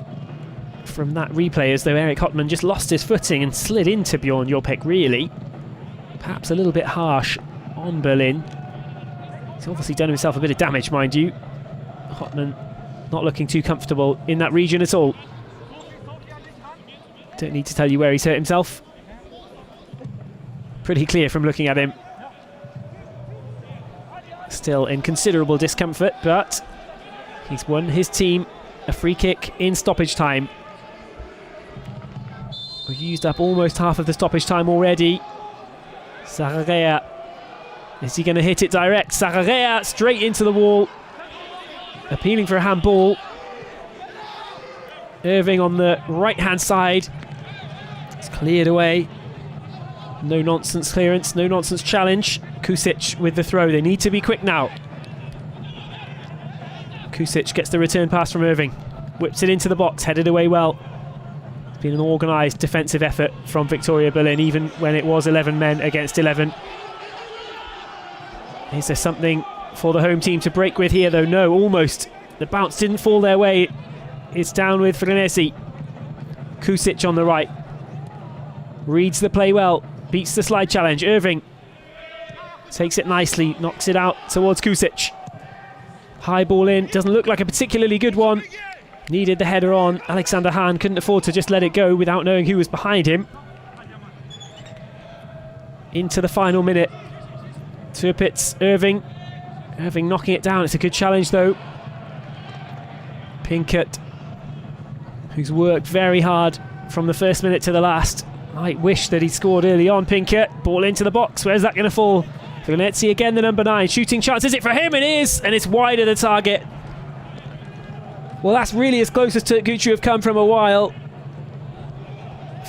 from that replay as though Erik Hotman just lost his footing and slid into Bjorn Jopek, really. Perhaps a little bit harsh on Berlin. He's obviously done himself a bit of damage, mind you. Hotman not looking too comfortable in that region at all. Don't need to tell you where he's hurt himself. Pretty clear from looking at him. Still in considerable discomfort, but he's won his team a free kick in stoppage time. We've used up almost half of the stoppage time already. Sararea. Is he going to hit it direct? Sararea straight into the wall. Appealing for a handball. Irving on the right-hand side. It's cleared away. No nonsense clearance, no nonsense challenge. Kusic with the throw. They need to be quick now. Kusic gets the return pass from Irving. Whips it into the box, headed away well. It's been an organised defensive effort from Viktoria Berlin, even when it was 11 men against 11. Is there something for the home team to break with here, though? No, almost. The bounce didn't fall their way. It's down with Frenesi. Kusic on the right. Reads the play well. Beats the slide challenge. Irving takes it nicely. Knocks it out towards Kusic. High ball in. Doesn't look like a particularly good one. Needed the header on. Alexander Hahn couldn't afford to just let it go without knowing who was behind him. Into the final minute. Turpitz, Irving. Irving knocking it down. It's a good challenge, though. Pinkert, who's worked very hard from the first minute to the last. Might wish that he'd scored early on. Pinkert, ball into the box. Where's that going to fall? Frenesi again, the number 9. Shooting chance. Is it for him? It is. And it's wide of the target. Well, that's really as close as Türkgücü have come from a while.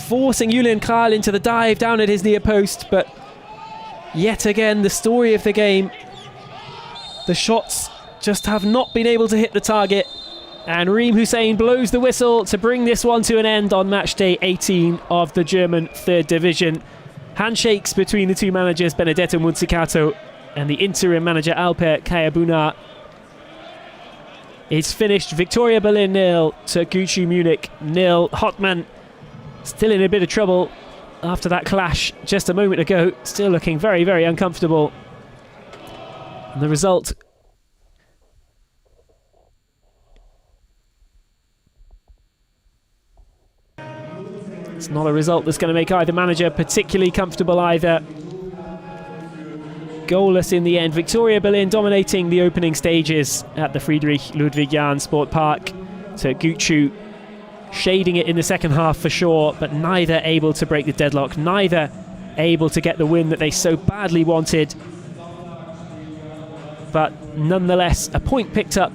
Forcing Julian Kral into the dive down at his near post. But yet again, the story of the game. The shots just have not been able to hit the target. And Reem Hussein blows the whistle to bring this one to an end on match day 18 of the German 3rd Division. Handshakes between the two managers, Benedetto Munzicato and the interim manager Alper Kayabuna. It's finished. Viktoria Berlin 0, Türkgücü Munich 0. Hotman still in a bit of trouble after that clash just a moment ago. Still looking very, very uncomfortable. And the result not a result that's going to make either manager particularly comfortable either. Goalless in the end. Viktoria Berlin dominating the opening stages at the Friedrich Ludwig Jahn Sport Park. Türkgücü shading it in the second half for sure, but neither able to break the deadlock, neither able to get the win that they so badly wanted. But nonetheless, a point picked up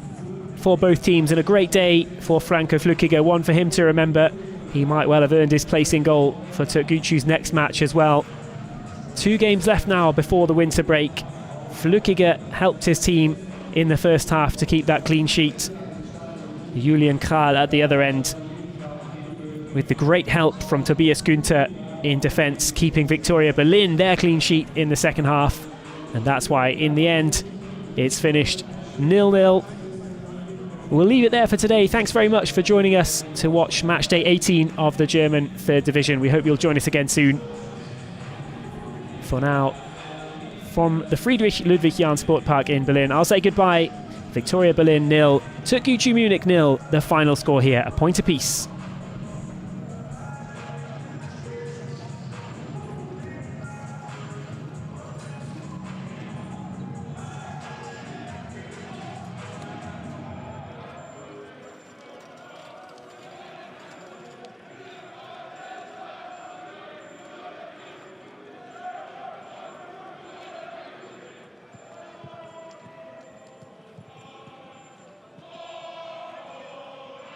for both teams, and a great day for Franco Flückiger, one for him to remember. He might well have earned his place in goal for Türkgücü's next match as well. 2 games left now before the winter break. Flückiger helped his team in the first half to keep that clean sheet. Julian Kral at the other end, with the great help from Tobias Günther in defence, keeping Viktoria Berlin their clean sheet in the second half. And that's why, in the end, it's finished 0-0. We'll leave it there for today. Thanks very much for joining us to watch Matchday 18 of the German 3rd Division. We hope you'll join us again soon. For now, from the Friedrich Ludwig Jahn Sport Park in Berlin, I'll say goodbye. Viktoria Berlin 0, Türkgücü Munich 0. The final score here, a point apiece.